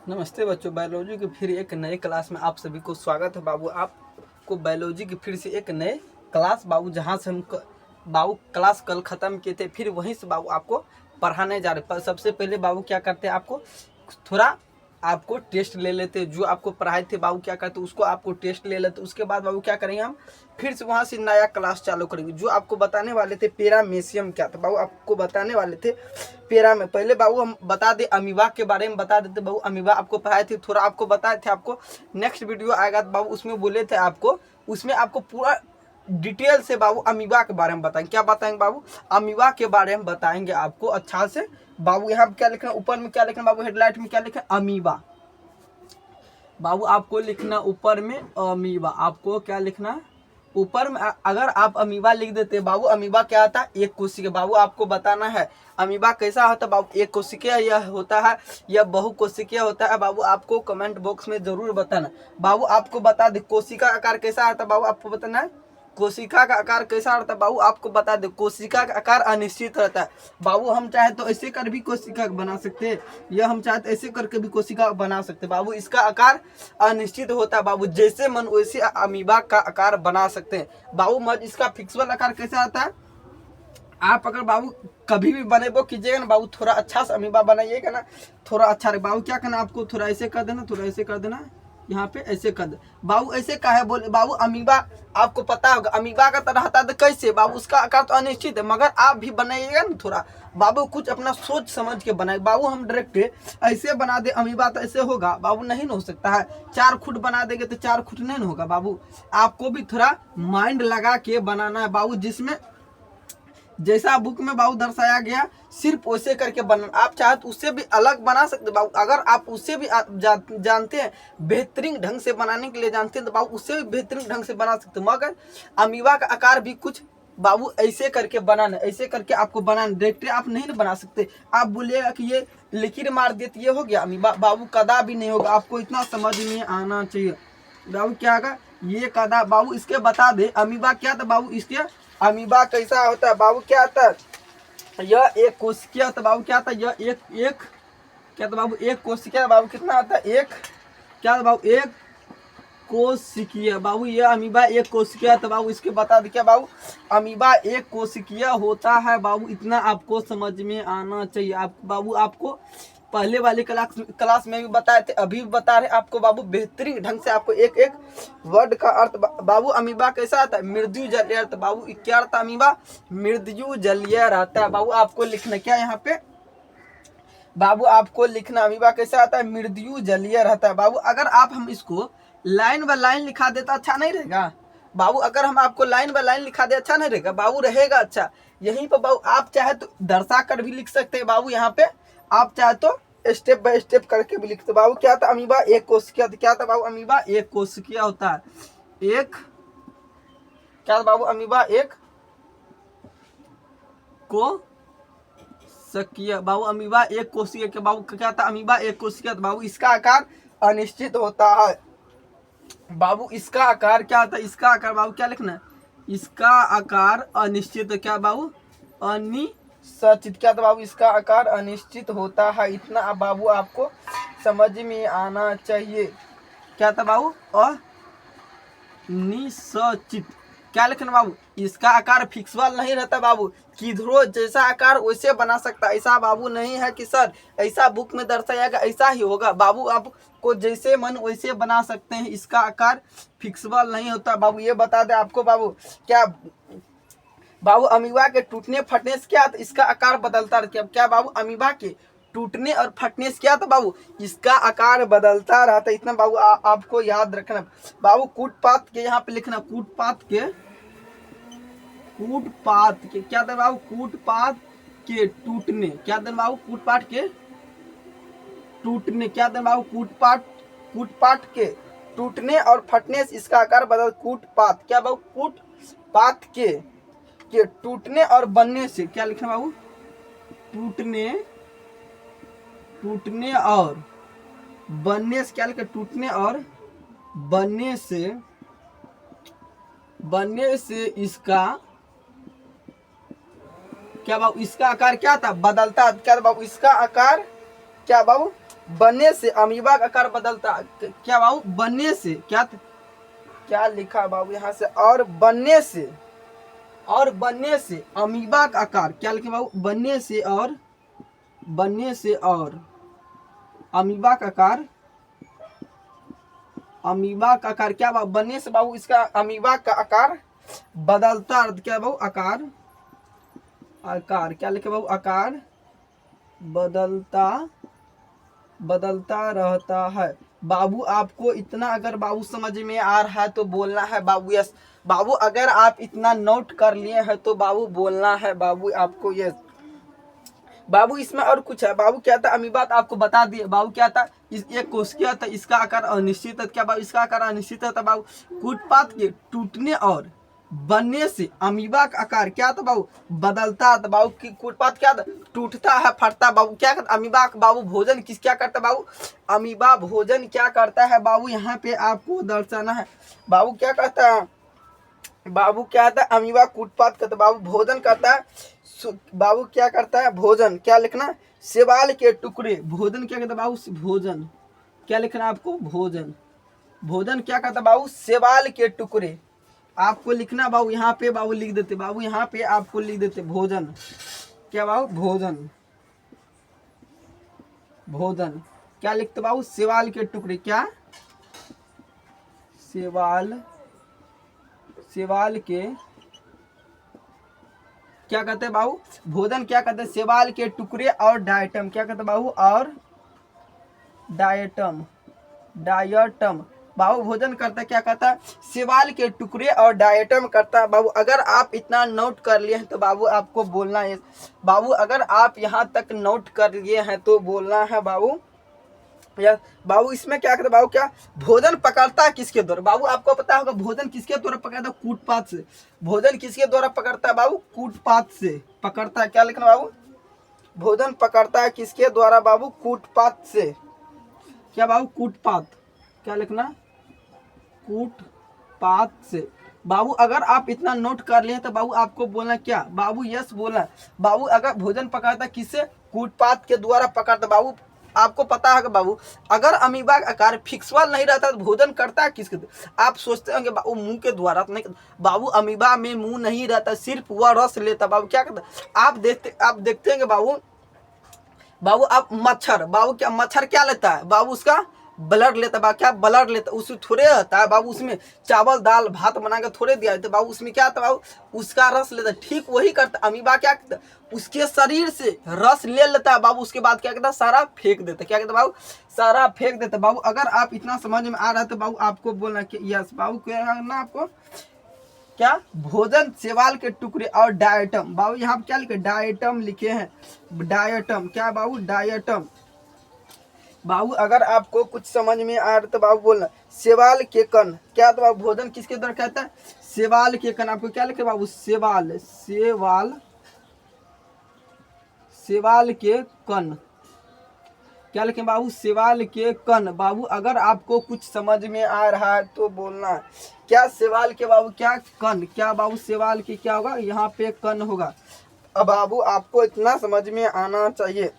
नमस्ते बच्चों, बायोलॉजी की फिर एक नए क्लास में आप सभी को स्वागत है। बाबू आपको बायोलॉजी की फिर से एक नए क्लास बाबू जहां से हम बाबू क्लास कल ख़त्म किए थे, फिर वहीं से बाबू आपको पढ़ाने जा रहे। पर सबसे पहले बाबू क्या करते हैं, आपको थोड़ा आपको टेस्ट ले लेते। जो आपको पढ़ाए थे बाबू क्या करते उसको आपको टेस्ट ले लेते। उसके बाद बाबू क्या करेंगे, हम फिर से वहाँ से नया क्लास चालू करेंगे। जो आपको बताने वाले थे पैरामीशियम क्या था बाबू, आपको बताने वाले थे पैरा में। पहले बाबू हम बता दे अमीबा के बारे में बता देते बाबू। अमीबा आपको पढ़ाए थे, थोड़ा आपको बताए थे। आपको नेक्स्ट वीडियो आएगा तो बाबू उसमें बोले थे आपको, उसमें आपको पूरा डिटेल से बाबू अमीबा के बारे में बताएंगे। क्या बताएंगे बाबू? अमीबा के बारे में बताएंगे आपको अच्छा से। बाबू यहाँ पे क्या लिखना, ऊपर में क्या लिखना बाबू, हेडलाइट में क्या लिखना, अमीबा। बाबू आपको लिखना ऊपर में अमीबा, आपको क्या लिखना ऊपर में। अगर आप अमीबा लिख देते बाबू, अमीबा क्या आता है, एक कोशिका। बाबू आपको बताना है अमीबा कैसा होता है बाबू, एक कोशिकीय यह होता है या बहुकोशिकीय होता है। बाबू आपको कमेंट बॉक्स में जरूर बताना। बाबू आपको बता दे कोशिका आकार कैसा आता है बाबू, आपको बताना है कोशिका का आकार कैसा रहता है बाबू। आपको बता दे कोशिका का आकार अनिश्चित रहता है बाबू। हम चाहे तो ऐसे कर भी कोशिका बना सकते हैं, या हम चाहे तो ऐसे करके भी कोशिका बना सकते हैं बाबू। इसका आकार अनिश्चित होता है बाबू, जैसे मन वैसे अमीबा का आकार बना सकते हैं बाबू। मत इसका फिक्सुअल आकार कैसा आता है, आप अगर बाबू कभी भी बने वो कीजिएगा ना बाबू, थोड़ा अच्छा सा अमीबा बनाइएगा ना, थोड़ा अच्छा रहे बाबू। क्या करना आपको, थोड़ा ऐसे कर देना, थोड़ा ऐसे कर देना, यहाँ पे ऐसे कर दे बाबू। ऐसे का है बोले बाबू, अमीबा आपको पता होगा अमीबा का तरह आता है कैसे बाबू, उसका आकार तो अनिश्चित है। मगर आप भी बनाइएगा ना थोड़ा बाबू, कुछ अपना सोच समझ के बनाए बाबू। हम डायरेक्ट ऐसे बना दे अमीबा तो ऐसे होगा बाबू, नहीं हो सकता है। 4 फुट बना देंगे तो 4 फुट नहीं होगा बाबू। आपको भी थोड़ा माइंड लगा के बनाना है बाबू, जिसमें जैसा बुक में बाबू दर्शाया गया सिर्फ वैसे करके बना। आप चाहे तो उससे भी अलग बना सकते बाबू। अगर आप उससे भी जानते हैं बेहतरीन ढंग से बनाने के लिए जानते हैं तो बाबू उससे भी बेहतरीन ढंग से बना सकते हैं। मगर अमीबा का आकार भी कुछ बाबू ऐसे करके बनाना, ऐसे करके आपको बनाना, डायरेक्ट आप नहीं बना सकते। आप बोलिएगा कि ये लिकिर मार देते ये हो गया अमीबा बाबू, कदा भी नहीं होगा। आपको इतना समझ में आना चाहिए बाबू। क्या होगा ये कदा बाबू, इसके बता दे अमीबा क्या था बाबू। इसके अमीबा कैसा होता है बाबू, क्या आता है, यह एक कोशिकीय होता है बाबू। क्या आता है, यह एक क्या था बाबू, एक कोशिकीय बाबू। कितना आता है, एक क्या था बाबू, एक कोशिकीय बाबू। यह अमीबा एक कोशिकीय था बाबू। इसके बता दे क्या बाबू, अमीबा एक कोशिकीय होता है बाबू। इतना आपको समझ में आना चाहिए। आप बाबू आपको पहले वाले क्लास में भी बताए थे, अभी भी बता रहे आपको बाबू, बेहतरीन ढंग से आपको एक एक वर्ड का अर्थ बाबू। अमीबा कैसा आता है, मृत्यु जलीय रहता है बाबू। क्या रहता है अमीबा, मृत्यु जलीय रहता है बाबू। आपको लिखना क्या यहाँ पे बाबू, आपको लिखना अमीबा कैसा आता है, मृत्यु जलीय रहता है बाबू। अगर आप हम इसको लाइन बाय लाइन लिखा देता अच्छा नहीं रहेगा बाबू। अगर हम आपको लाइन बाय लाइन लिखा दे अच्छा नहीं रहेगा बाबू, रहेगा अच्छा। यहीं पर बाबू आप चाहे तो दर्शा कर भी लिख सकते हैं बाबू। यहाँ पे आप चाहे तो स्टेप बाय स्टेप करके भी लिखते बाबू। क्या था अमीबा एक कोशिकीय, क्या था बाबू, अमीबा एक कोशिकीय होता है। एक क्या था बाबू, अमीबा एक कोशिकीय बाबू। अमीबा एक कोशिकीय के बाबू, क्या था अमीबा एक कोशिकीय बाबू। इसका आकार अनिश्चित होता है बाबू। इसका आकार क्या होता है, इसका आकार बाबू क्या लिखना है, इसका आकार अनिश्चित। क्या बाबू, अनिश्चित। क्या था बाबू, इसका आकार अनिश्चित होता है। इतना बाबू आपको समझ में आना चाहिए। क्या था बाबू, अनिश्चित। क्या लिखना बाबू, इसका आकार फिक्सुअल नहीं रहता बाबू। किधरो जैसा आकार वैसे बना सकता, ऐसा बाबू नहीं है कि सर ऐसा बुक में दर्शाया गया ऐसा ही होगा बाबू। आपको जैसे मन वैसे बना सकते हैं, इसका आकार फिक्सुअल नहीं होता बाबू। ये बता दे आपको बाबू, क्या बाबू अमीबा के टूटने फटने से क्या, इसका आकार बदलता रहता है। क्या बाबू, अमीबा के टूटने और फटने से क्या था बाबू, इसका आकार बदलता रहता है। इतना बाबू आपको याद रखना बाबू। कूटपात के यहाँ पे लिखना, कूटपात के क्या था बाबू, कूटपात के टूटने। क्या था बाबू, कूटपात के टूटने। क्या था बाबू, कूटपात के टूटने और फटने से इसका आकार बदल। कूटपात क्या बाबू, कूटपात के टूटने और बनने से। क्या लिखना बाबू, टूटने और बनने से। क्या लिखा, टूटने और बनने से इसका क्या बाबू, इसका आकार क्या था, बदलता। क्या बाबू, इसका आकार क्या बाबू बनने से अमीबा का आकार बदलता, क्या बाबू बनने से, क्या लिखा है बाबू यहाँ से, और बनने से अमीबा का आकार, क्या लिखे बाबू, बनने से और अमीबा का आकार क्या बाबू, बनने से बाबू इसका अमीबा का आकार बदलता, क्या बाबू आकार क्या लिखे बाबू, आकार बदलता रहता है। बाबू आपको इतना अगर बाबू समझ में आ रहा है तो बोलना है बाबू यस। बाबू अगर आप इतना नोट कर लिए हैं तो बाबू बोलना है बाबू आपको यस। बाबू इसमें और कुछ है बाबू, क्या था अमीबा आपको बता दिए बाबू, क्या था एक कोश क्या था, इसका आकार अनिश्चित है, क्या बाबू इसका आकार अनिश्चित है बाबू। कूटपात के टूटने और बनने से अमीबा का आकार क्या था बाबू, बदलता था बाबू। की कूटपात क्या था, टूटता है, फटता बाबू। क्या करता अमीबा बाबू, भोजन किस क्या करता बाबू, अमीबा भोजन क्या करता है बाबू, यहाँ पे आपको दर्शाना है बाबू। क्या कहता है बाबू, क्या था अमीबा कूटपात करता बाबू, भोजन करता है बाबू। क्या करता है भोजन, क्या लिखना, शैवाल के टुकड़े, भोजन क्या कहता बाबू, भोजन क्या लिखना आपको, भोजन क्या कहता बाबू, शैवाल के टुकड़े। आपको लिखना बाबू, यहाँ पे बाबू लिख देते बाबू, यहाँ पे आपको लिख देते भोजन, क्या बाबू भोजन क्या लिखते बाबू, शैवाल के टुकड़े, क्या शैवाल के क्या कहते हैं बाबू, भोजन क्या कहते हैं, शैवाल के टुकड़े और डायटम, क्या कहते हैं बाबू, और डायटम बाबू भोजन करता है, क्या कहता है शैवाल के टुकड़े और डायटम करता है बाबू। अगर आप इतना नोट कर लिए हैं तो बाबू आपको बोलना है बाबू। अगर आप यहाँ तक नोट कर लिए हैं तो बोलना है बाबू या बाबू। इसमें क्या कहते बाबू, क्या भोजन पकड़ता है किसके द्वारा बाबू, आपको पता होगा भोजन किसके द्वारा पकड़ता है, कूटपात से। भोजन किसके द्वारा पकड़ता है बाबू, कूटपात से पकड़ता है। क्या लिखना बाबू, भोजन पकड़ता है किसके द्वारा बाबू, कूटपात से, क्या बाबू कूटपात, क्या लिखना, कूटपात से बाबू। अगर आप इतना नोट कर लिए तो बाबू आपको बोलना क्या बाबू, यस बोलना बाबू। अगर भोजन पकड़ता किससे, कूटपात के द्वारा पकड़ता बाबू। आपको पता है बाबू, अगर अमीबा का आकार फिक्सबल नहीं रहता तो भोजन करता है किसके, आप सोचते होंगे बाबू मुंह के द्वारा, तो नहीं बाबू, अमीबा में मुंह नहीं रहता, सिर्फ वह रस लेता बाबू। क्या करता आप देखते होंगे बाबू आप मच्छर बाबू, क्या मच्छर क्या लेता है बाबू, उसका ब्लड लेता है, क्या ब्लड लेता है, उसमें थोड़े रहता है बाबू, उसमें चावल दाल भात बना के थोड़े दिया जाता है बाबू, उसमें क्या आता है बाबू, उसका रस लेता है। ठीक वही करता अमीबा, क्या करता उसके शरीर से रस ले लेता है बाबू, उसके बाद क्या कहता है सारा फेंक देता है। क्या कहता बाबू, सारा फेंक देता बाबू। अगर आप इतना समझ में आ रहा है तो बाबू आपको बोलना कि यस बाबू, क्या करना आपको, क्या भोजन शैवाल के टुकड़े और डायटम बाबू। यहाँ पे क्या लिखे, डायटम लिखे हैं, डायटम क्या बाबू, डायटम बाबू। अगर आपको कुछ समझ में आ रहा तो बाबू बोलना शैवाल के कण, क्या तो बाबू भोजन किसके द्वारा कहता है, शैवाल के कण। आपको क्या लिखे बाबू, शैवाल के कण, क्या लिखे बाबू, शैवाल के कण बाबू। अगर आपको कुछ समझ में आ रहा है तो बोलना क्या शैवाल के बाबू, क्या कण, क्या बाबू शैवाल के क्या होगा, यहाँ पे कण होगा। अब बाबू आपको इतना समझ में आना चाहिए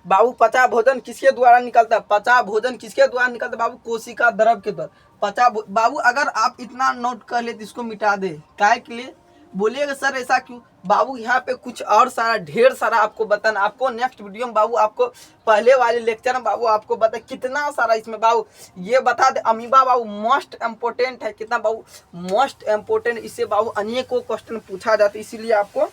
बाबू। पचा भोजन किसके द्वारा निकलता है, पचा भोजन किसके द्वारा निकलता है बाबू, कोशिका द्रव के द्वारा पचा बाबू। अगर आप इतना नोट कर ले तो इसको मिटा दे, काय के लिए बोलिएगा सर ऐसा क्यों बाबू। यहाँ पे कुछ और सारा ढेर सारा आपको बताना, आपको नेक्स्ट वीडियो में बाबू, आपको पहले वाले लेक्चर में बाबू आपको बता कितना सारा इसमें बाबू ये बता दे। अमीबा बाबू मोस्ट इम्पोर्टेंट है, कितना बाबू मोस्ट इम्पोर्टेंट, इससे बाबू अनेकों क्वेश्चन पूछा जाता है, इसीलिए आपको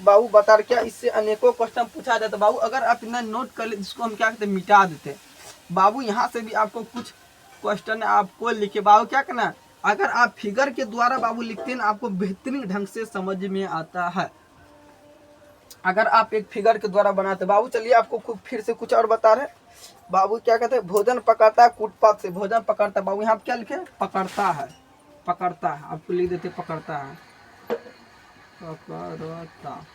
बाबू बता क्या, इससे अनेकों क्वेश्चन पूछा जाता है बाबू। अगर आप इतना नोट कर ले जिसको हम क्या कहते हैं मिटा देते बाबू। यहाँ से भी आपको कुछ क्वेश्चन आपको लिखे बाबू, क्या करना, अगर आप फिगर के द्वारा बाबू लिखते हैं ना आपको बेहतरीन ढंग से समझ में आता है, अगर आप एक फिगर के द्वारा बनाते बाबू। चलिए आपको फिर से कुछ और बता रहे बाबू। क्या कहते हैं भोजन पकड़ता है कूटपात से, भोजन पकड़ता है बाबू। यहाँ पे क्या लिखे, पकड़ता है, आपको लिख देते पकड़ता है, पकड़ता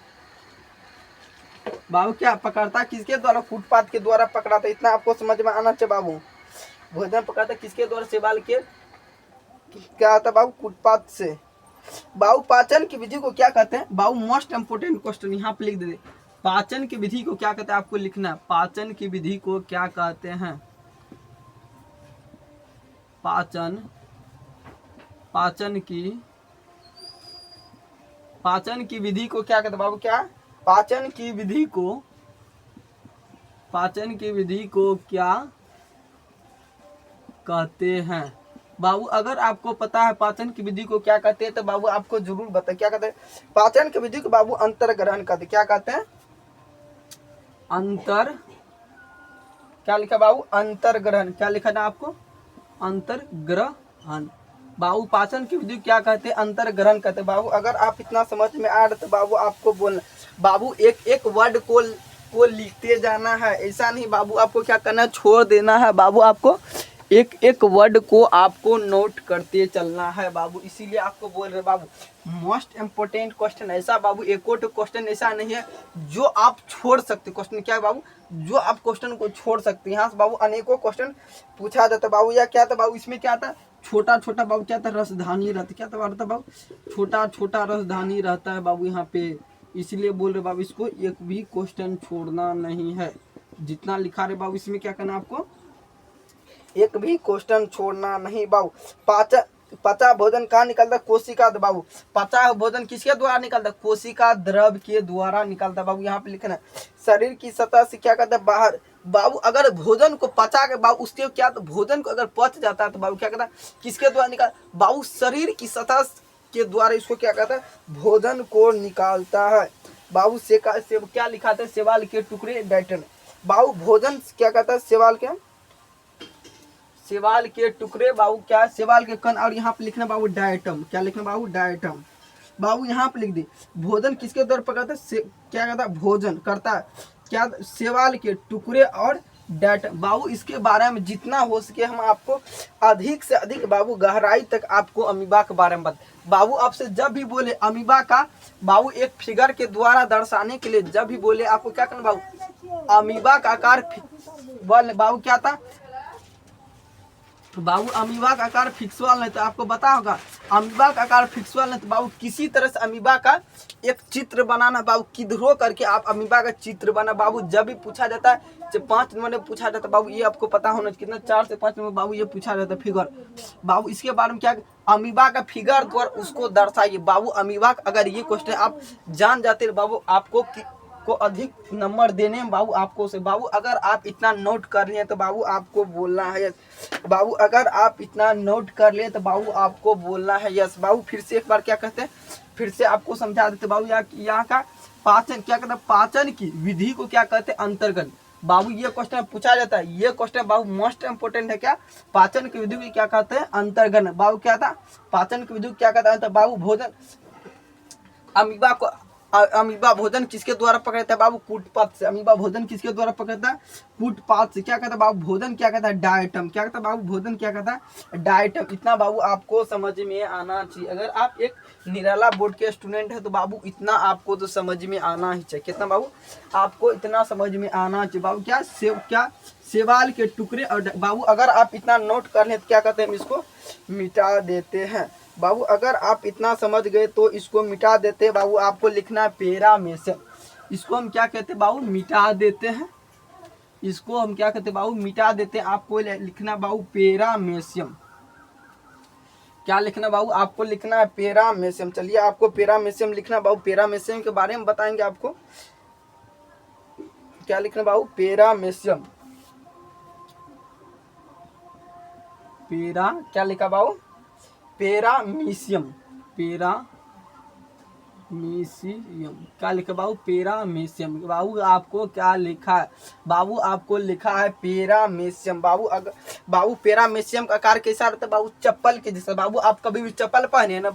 बाबू। क्या पकड़ता किसके द्वारा, कूटपात के द्वारा पकड़ाता, इतना आपको समझ में आना चाहिए बाबू। भोजन पकड़ता किसके द्वारा, शैवाल के क्या आता बाबू, कूटपात से बाबू। पाचन की विधि को क्या कहते हैं बाबू, मोस्ट इंपोर्टेंट क्वेश्चन यहाँ पे लिख दे, पाचन की विधि को क्या कहते हैं आपको लिखना है। पाचन की विधि को क्या कहते हैं। पाचन की विधि को क्या कहते हैं बाबू। क्या पाचन की विधि को क्या कहते हैं बाबू। अगर आपको पता है पाचन की विधि को क्या कहते हैं तो बाबू आपको जरूर बताएं क्या कहते हैं। पाचन की विधि को बाबू अंतर ग्रहण कहते हैं। क्या कहते हैं। अंतर क्या लिखा बाबू। अंतर ग्रहण। क्या लिखा ना आपको। अंतर ग्रहण। बाबू पाचन की विधि क्या कहते हैं। अंतर ग्रहण कहते हैं। बाबू अगर आप इतना समझ में आ रहा तो बाबू आपको बोलना। बाबू एक एक वर्ड को लिखते जाना है। ऐसा नहीं बाबू आपको क्या करना है छोड़ देना है। बाबू आपको एक एक वर्ड को आपको नोट करते चलना है बाबू। इसीलिए आपको बोल रहे बाबू मोस्ट इम्पोर्टेंट क्वेश्चन ऐसा बाबू। एक क्वेश्चन ऐसा नहीं है जो आप छोड़ सकते। क्वेश्चन क्या है बाबू जो आप क्वेश्चन को छोड़ सकते हैं। यहाँ से बाबू अनेकों क्वेश्चन पूछा जाता है बाबू। या क्या था बाबू इसमें क्या था छोटा छोटा बाबू क्या था रसधानी रहता। क्या था बाबू छोटा छोटा रसधानी रहता है बाबू यहाँ पे। इसलिए बोल रहे बाबू इसको एक भी क्वेश्चन छोड़ना नहीं है। जितना लिखा रहे बाबू इसमें क्या करना आपको एक भी क्वेश्चन छोड़ना नहीं बाबू। पचा भोजन कहाँ निकलता कोशिका बाबू। पचा भोजन किसके द्वारा निकलता कोशिका द्रव के द्वारा निकलता बाबू। यहाँ पे लिखना शरीर की सतह से क्या कहता है बाहर। बाबू अगर भोजन को पचा के बाबू उसके क्या तो भोजन को अगर पच जाता है तो बाबू क्या कहता है किसके द्वारा निकाल बाबू शरीर की सतह के द्वारा इसको क्या कहता है भोजन को निकालता है बाबू। क्या लिखा था शैवाल के टुकड़े डाइटन। बाबू भोजन क्या कहता है शैवाल के टुकड़े बाबू क्या शैवाल के कण। और यहाँ पे लिखना बाबू डायटम। क्या लिखना बाबू डायटम। बाबू यहाँ पे लिख दी भोजन किसके द्वारा पकड़ता है क्या कहता है भोजन करता है क्या शैवाल के टुकड़े और डायटम। बाबू इसके बारे में जितना हो सके हम आपको अधिक से अधिक बाबू गहराई तक आपको अमीबा के बारे में बता। बाबू आपसे जब भी बोले अमीबा का बाबू एक फिगर के द्वारा दर्शाने के लिए जब भी बोले आपको क्या करना बाबू अमीबा का आकार बाबू क्या था बाबू अमीबा का आकार फिक्सुअल नहीं तो आपको पता होगा अमीबा का आकार फिक्सुअल नहीं तो बाबू किसी तरह से अमीबा का एक चित्र बनाना बाबू किधरो करके आप अमीबा का चित्र बना। बाबू जब भी पूछा जाता है जब 5 नंबर में पूछा जाता है बाबू ये आपको पता होना कितना 4 से 5 नंबर बाबू ये पूछा जाता है फिगर। बाबू इसके बारे में क्या अमीबा का फिगर द्वारा उसको दर्शाइए बाबू। अमीबा अगर ये क्वेश्चन आप जान जाते बाबू आपको को अधिक नंबर देने में बाबू आपको से बाबू अगर आप इतना नोट कर लिए तो बाबू आपको बोलना है यस। बाबू अगर आप इतना नोट कर लिए तो बाबू आपको बोलना है यस। बाबू फिर से एक बार क्या कहते हैं फिर से आपको समझा देते बाबू यहाँ का पाचन क्या कहते हैं पाचन की विधि को क्या कहते हैं अंतर्गत। बाबू ये क्वेश्चन पूछा जाता है ये क्वेश्चन बाबू मोस्ट इंपोर्टेंट है। क्या पाचन की विधि को क्या कहते हैं अंतर्गत। बाबू क्या था पाचन की विधि को क्या कहता है बाबू भोजन अमीबा भोजन किसके द्वारा पकड़ता है बाबू कूटपात से। अमीबा भोजन किसके द्वारा पकड़ता है कूटपात से। क्या कहता है बाबू भोजन क्या कहता है डायटम। क्या कहता है बाबू भोजन क्या कहता है डायटम। इतना बाबू आपको समझ में आना चाहिए। अगर आप एक निराला बोर्ड के स्टूडेंट है तो बाबू इतना आपको तो समझ में आना ही चाहिए। कितना बाबू आपको इतना समझ में आना चाहिए। बाबू क्या शैवाल के टुकड़े और बाबू अगर आप इतना नोट कर लें तो क्या कहते हैं हम इसको मिटा देते हैं। बाबू अगर आप इतना समझ गए तो इसको मिटा देते हैं। बाबू आपको लिखना है पैरामेशियम। इसको हम क्या कहते हैं बाबू मिटा देते हैं। इसको हम क्या कहते हैं बाबू मिटा देते हैं। आपको लिखना बाबू पैरामेशियम। क्या लिखना बाबू आपको लिखना है पैरामेशियम। चलिए आपको पैरामेशियम लिखना बाबू। पैरामेशियम के बारे में बताएंगे आपको क्या लिखना बाबू पैरामेशियम। क्या लिखा बाबू पैरामीशियम। क्या लिखा बाबू पैरामीशियम। बाबू आपको क्या लिखा है बाबू आपको लिखा है पैरामीशियम। बाबू पैरामीशियम का आकार कैसा रहता है बाबू चप्पल के जैसा। बाबू आप कभी भी चप्पल पहने ना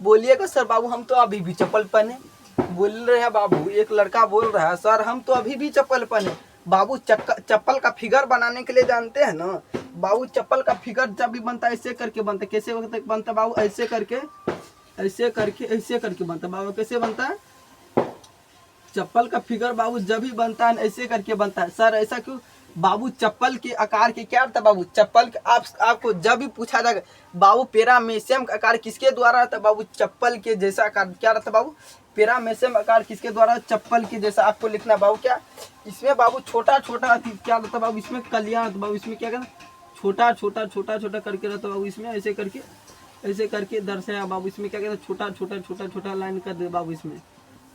बोलिएगा सर बाबू हम तो अभी भी चप्पल पहने बोल रहे हैं बाबू। एक लड़का बोल रहा है सर हम तो अभी भी चप्पल पहने। बाबू चप्पल का फिगर बनाने के लिए जानते हैं ना बाबू चप्पल का फिगर जब भी बनता है ऐसे करके बनता है। कैसे बनता है बाबू ऐसे करके बनता है। बाबू कैसे बनता है चप्पल का फिगर बाबू जब भी बनता है ऐसे करके बनता है। सर ऐसा क्यों बाबू चप्पल के आकार के क्या था बाबू, चप्पल के आपको जब भी पूछा जाएगा बाबू पेरामेशियम का आकार किसके द्वारा रहता है बाबू, चप्पल के जैसा आकार क्या रहता है बाबू, पेरामेशियम आकार किसके द्वारा, चप्पल के जैसा आपको लिखना बाबू। क्या इसमें बाबू छोटा छोटा क्या रहता है बाबू, इसमें कलियां बाबू, इसमें क्या कहना छोटा छोटा छोटा छोटा करके रहता है बाबू, इसमें ऐसे करके दर्शाया बाबू, इसमें क्या कहते हैं छोटा छोटा छोटा छोटा लाइन कर दे बाबू, इसमें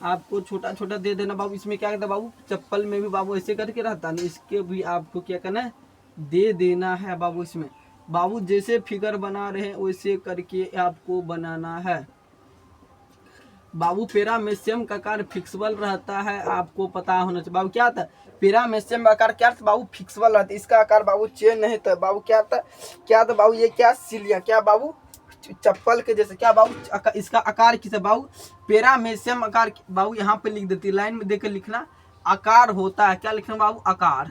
आपको छोटा छोटा दे देना बाबू। इसमें क्या कहता है बाबू, चप्पल में भी बाबू ऐसे करके रहता है, इसके भी आपको क्या करना है दे देना है बाबू। इसमें बाबू जैसे फिगर बना रहे हैं वैसे करके आपको बनाना है बाबू। पेरामेशियम का आकार फिक्सेबल रहता है, आपको पता होना चाहिए बाबू। क्या था पेरामेशियम का आकार क्या था बाबू, फिक्सेबल रहता है, इसका आकार बाबू चेंज नहीं था बाबू। क्या था बाबू, ये क्या सिलिया क्या बाबू, चप्पल के जैसे क्या बाबू, इसका आकार किस बाबू, पेरामेशियम आकार बाबू। यहाँ पे लिख देती लाइन में देकर लिखना, आकार होता है क्या लिखना बाबू, आकार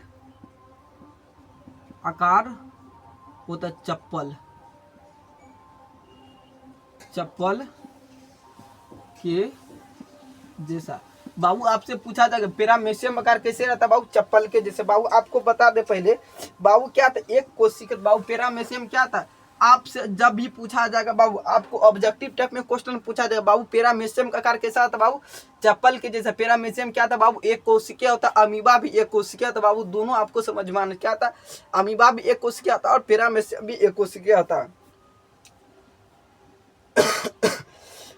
होता चप्पल के जैसा बाबू। आपसे पूछा जाएगा पेरामेशियम आकार कैसे रहता है बाबू, चप्पल के जैसे बाबू। आपको बता दे पहले बाबू क्या था एक कोशिका बाबू, पेरामेशियम क्या था आपसे जब भी पूछा जाएगा बाबू, आपको ऑब्जेक्टिव टाइप में क्वेश्चन पूछा जाएगा बाबू, पेरामेशियम का आकार कैसा था बाबू, चप्पल के जैसा। पेरामेशियम क्या था बाबू, एक कोशिका होता, अमीबा भी एक कोशिका था बाबू। दोनों आपको समझ में आना, क्या था अमीबा भी एक कोशिका था और पेरामेशियम भी एक कोशिका था।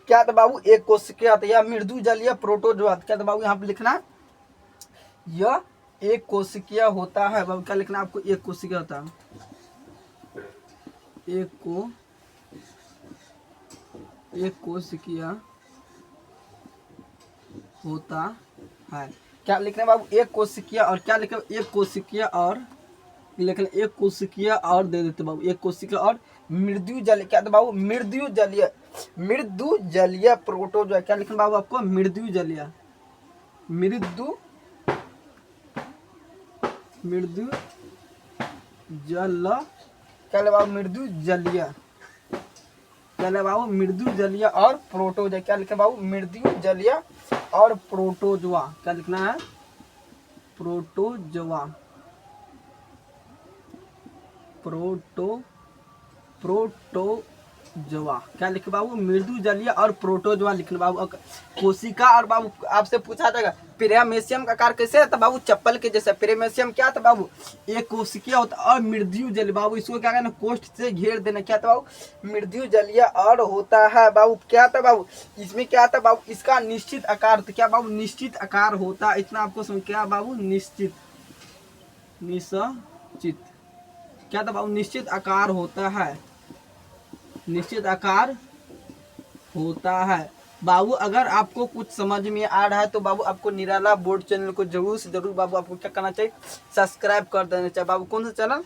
क्या था बाबू, एक कोशिका था, या मृदु जलीय प्रोटोजोआ। क्या था बाबू, यहाँ पे लिखना यह एक कोशिकीय होता है बाबू। क्या लिखना आपको, एक कोशिकीय होता है, एक कोशिकीय होता है। क्या लिखना बाबू, एक कोशिकीय, और क्या लिखना एक कोशिकीय और लिखना एक कोशिकीय और दे देते बाबू, एक कोशिकीय और मृदु जलीय। क्या था बाबू, मृदु जलीय प्रोटोजोआ। क्या लिखना बाबू आपको, मृदु जलीय जल क्या ले बाबू, मृदु जलीय। क्या ले बाबू, मृदु जलीय और प्रोटोजोआ। क्या लिखना बाबू, मृदु जलीय और प्रोटोजोआ। क्या लिखना है, प्रोटोजोआ प्रोटोजोआ। क्या लिखे बाबू, मृदु जलीय और प्रोटोजोआ लिखना बाबू। कोशिका और बाबू आपसे पूछा जाएगा पेरामेशियम का आकार कैसे रहता बाबू, चप्पल के जैसा। पेरामेशियम क्या था बाबू, एक कोशिकीय होता और मृदु जलीय बाबू। इसको क्या कहना, कोष्ठ से घेर देना। क्या था बाबू, मृदु जलीय और होता है बाबू। क्या था बाबू, इसमें क्या था बाबू, इसका निश्चित आकार था। क्या बाबू, निश्चित आकार होता, इतना आपको समझ। क्या बाबू, निश्चित क्या था बाबू, निश्चित आकार होता है, निश्चित आकार होता है बाबू। अगर आपको कुछ समझ में आ रहा है तो बाबू आपको निराला बोर्ड चैनल को जरूर से जरूर बाबू आपको क्या करना चाहिए, सब्सक्राइब कर देना चाहिए बाबू। कौन सा चैनल,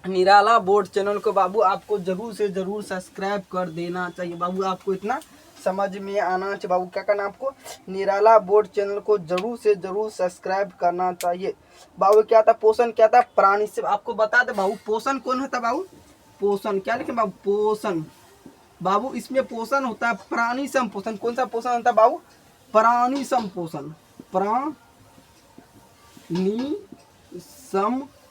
निराला बोर्ड चैनल को बाबू आपको जरूर से जरूर सब्सक्राइब कर देना चाहिए बाबू। आपको इतना समझ में आना चाहिए बाबू। क्या करना आपको, निराला बोर्ड चैनल को जरूर से जरूर सब्सक्राइब करना चाहिए बाबू। क्या था पोषण, क्या था प्राणी से आपको बता दे बाबू, पोषण कौन होता बाबू, पोषण क्या लिखे बाबू, पोषण बाबू। इसमें पोषण होता है प्राणी संपोषण। कौन सा पोषण होता है बाबू, प्राणी संपोषण, प्राणी संपोषण।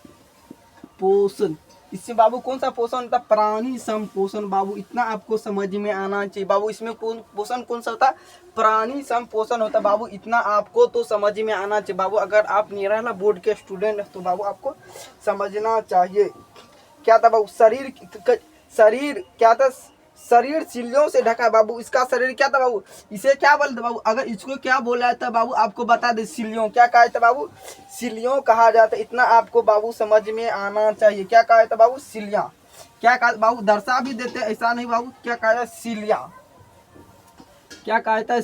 इससे बाबू कौन सा पोषण होता है, प्राणी संपोषण बाबू। इतना आपको समझ में आना चाहिए बाबू। इसमें पोषण कौन सा होता है, प्राणी संपोषण होता है बाबू। इतना आपको तो समझ में आना चाहिए बाबू। अगर आप निराला बोर्ड के स्टूडेंट हैं तो बाबू आपको समझना चाहिए। क्या था बाबू, शरीर क्या था, शरीर सिलियों से ढका बाबू। इसका शरीर क्या था बाबू, इसे क्या बोलते बाबू, अगर इसको क्या बोला था बाबू आपको बता दे, सिलियों। क्या कहा था बाबू, सिलियों कहा जाता है। इतना आपको बाबू समझ में आना चाहिए। क्या कहा था बाबू, सिलिया। क्या कहा बाबू, दर्शा भी देते ऐसा नहीं बाबू। क्या कहा था, सिलिया। क्या कहा था,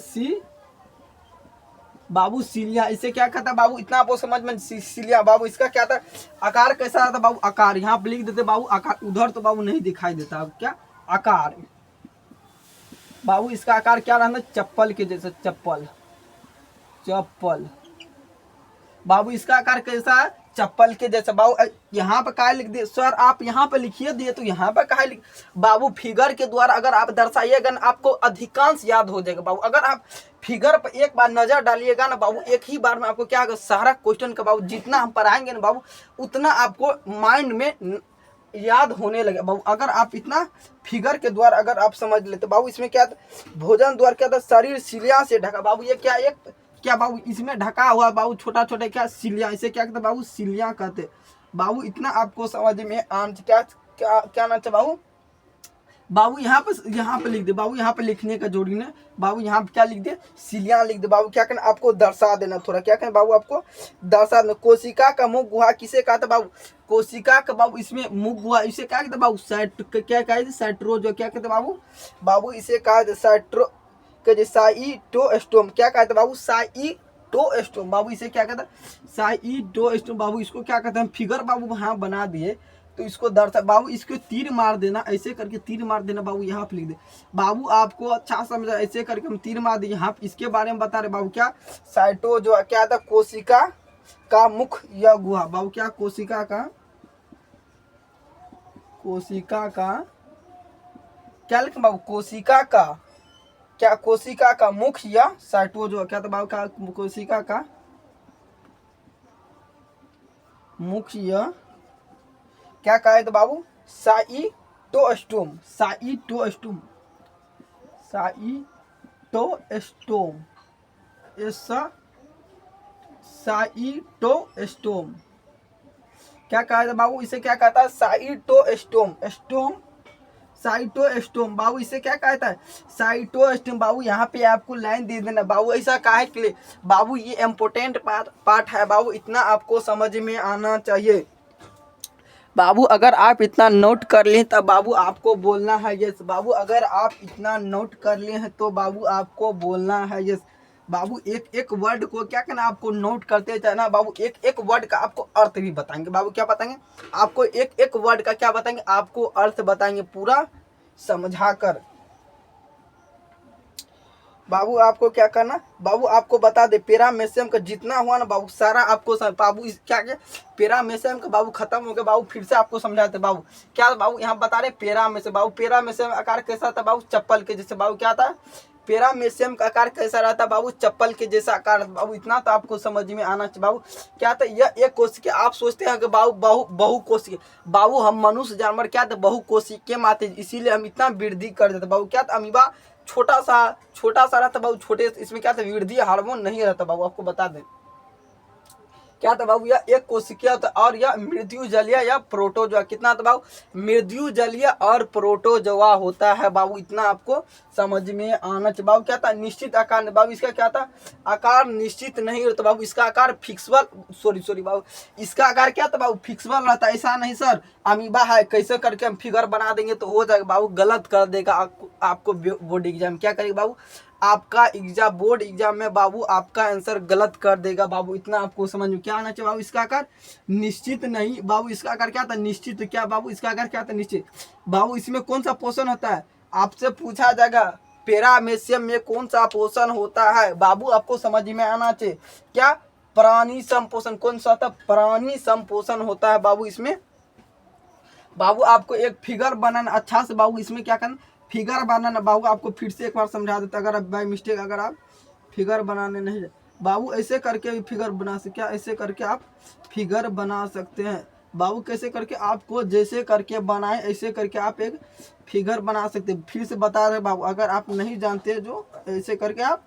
बाबू सिलिया। इसे क्या कहता बाबू, इतना आपको समझ में, सिलिया बाबू। इसका क्या था, आकार कैसा था बाबू, आकार यहाँ पे लिख देते बाबू, आकार उधर तो बाबू नहीं दिखाई देता। अब क्या आकार बाबू, इसका आकार क्या रहना, चप्पल के जैसे, चप्पल बाबू। इसका आकार कैसा है, चप्पल के जैसा। बाबू यहाँ पे क्या लिख दिए सर, आप यहाँ पे लिखिए दिए तो यहाँ पे क्या लिख। बाबू फिगर के द्वारा अगर आप दर्शाइएगा ना आपको अधिकांश याद हो जाएगा। बाबू अगर आप फिगर पर एक बार नजर डालिएगा ना बाबू, एक ही बार में आपको क्या होगा, सारा क्वेश्चन का बाबू जितना हम पढ़ाएंगे ना बाबू उतना आपको माइंड में याद होने लगे। बाबू अगर आप इतना फिगर के द्वारा अगर आप समझ लेते बाबू, इसमें क्या था, भोजन द्वारा क्या था, शरीर सिलिया से ढका। बाबू ये क्या एक क्या बाबू इसमें ढका हुआ बाबू छोटा छोटा क्या सिलिया, इसे क्या कहते बाबू, सिलिया कहते। बाबू इतना आपको समझ में क्या क्या क्या ना बाबू। बाबू यहाँ पे लिख दे बाबू, यहाँ पे लिखने का जोड़ी ने बाबू यहाँ पे क्या लिख दे, सिलिया लिख दे। बाबू क्या करना आपको दर्शा देना, थोड़ा क्या करना बाबू आपको दर्शा देना। कोशिका का मुख गुहा किसे कहा था बाबू, कोशिका का बाबू इसमें मुख गुहा इसे क्या कहते बाबू, क्या कहते साइट्रो, जो क्या कहते बाबू, बाबू इसे कहा साइट्रो के साइटोस्टोम, क्या कहते बाबू, साइटोस्टोम। बाबू इसे क्या कहते हैं, साइटोस्टोम। बाबू इसको क्या कहते हैं, फिगर बाबू वहाँ बना दिए तो इसको दर्शा। बाबू इसको तीर मार देना, ऐसे करके तीर मार देना बाबू, यहाँ पे लिख दे। बाबू आपको अच्छा समझा, ऐसे करके हम तीर मार दिए यहाँ इसके बारे में बता रहे बाबू क्या, साइटो जो क्या था, कोशिका का मुख या गुहा। बाबू क्या, कोशिका का क्या लिखें बाबू, कोशिका का क्या, कोशिका का मुख या साइटो जो क्या था बाबू का, कोशिका का मुख या क्या कहा था बाबू, साइटोस्टोम, साइटोस्टोम, साइटोस्टोम, साइटोस्टोम क्या कहा था बाबू, इसे क्या कहता है, साइटोस्टोम, स्टोम, साइटोस्टोम। बाबू इसे क्या कहता है, साइटोस्टोम। बाबू यहाँ पे आपको लाइन दे देना बाबू, ऐसा काहे के लिए बाबू, ये इम्पोर्टेंट पार्ट है बाबू, इतना आपको समझ में आना चाहिए। बाबू अगर आप इतना नोट कर लें तब बाबू आपको बोलना है यस। बाबू अगर आप इतना नोट कर लिए हैं तो बाबू आपको बोलना है यस। बाबू एक एक वर्ड को क्या करना, आपको नोट करते जाना बाबू, एक एक वर्ड का आपको अर्थ भी बताएंगे। बाबू क्या बताएंगे आपको, एक एक वर्ड का क्या बताएंगे, आपको अर्थ बताएंगे पूरा समझा कर। बाबू आपको क्या करना, बाबू आपको बता दे पैरामेशियम का जितना हुआ ना बाबू सारा आपको बाबू क्या क्या पैरामेशियम का बाबू खत्म हो गया। बाबू फिर से आपको समझाते बाबू क्या बाबू, यहाँ बता रहे पैरामेशियम। बाबू पैरामेशियम आकार कैसा था बाबू, चप्पल के जैसे। बाबू क्या था, पैरामेशियम का आकार कैसा रहता बाबू, चप्पल के जैसा आकार। बाबू इतना तो आपको समझ में आना चाहिए। बाबू क्या था, यह एक कोशिका, आप सोचते हैं कि बाबू बहु कोशिका, बाबू हम मनुष्य जानवर क्या था, बहु कोशिकीय माते, इसीलिए हम इतना वृद्धि कर देते। बाबू क्या था, अमीबा छोटा सा रहता बाबू, छोटे इसमें क्या था, वृद्धि हार्मोन नहीं रहता। बाबू आपको बता दें क्या था बाबू, यह एक कोशिकीय होता और यह मृत्युजलीय या प्रोटोजोआ। कितना था बाबू, मृत्युजलीय और प्रोटोजोआ होता है। बाबू इतना आपको समझ में आना चाहिए। बाबू क्या था, निश्चित आकार, बाबू इसका क्या था, आकार निश्चित नहीं होता बाबू, इसका आकार फिक्सबल, सॉरी बाबू इसका आकार क्या था बाबू, फिक्सबल रहता। ऐसा नहीं सर अमीबा है कैसे करके हम फिगर बना देंगे तो हो जाएगा। बाबू गलत कर देगा आपको बोर्ड एग्जाम, क्या करेगा बाबू, आपका एग्जाम बोर्ड एग्जाम में बाबू आपका आंसर गलत कर देगा। बाबू इतना आपको समझ में क्या आना चाहिए। बाबू इसका आकार निश्चित नहीं, बाबू इसका आकार क्या था, निश्चित। क्या बाबू इसका आकार क्या था, निश्चित। बाबू इसमें कौन सा पोषण होता है, आपसे पूछा जाएगा पैरामेशियम में कौन सा पोषण होता है। बाबू आपको समझ में आना चाहिए क्या, प्राणी संपोषण। कौन सा था, प्राणी संपोषण होता है बाबू इसमें। बाबू आपको एक फिगर बनाना अच्छा से, बाबू इसमें क्या करना, फिगर बनाना। बाबू आपको फिर से एक बार समझा देता, अगर आप बाय मिस्टेक अगर आप फिगर बनाने नहीं, बाबू ऐसे करके भी फिगर बना सकते, क्या ऐसे करके आप फिगर बना सकते हैं। बाबू कैसे करके, आपको जैसे करके बनाए ऐसे करके आप एक फिगर बना सकते। फिर से बता रहे बाबू, अगर आप नहीं जानते जो ऐसे करके आप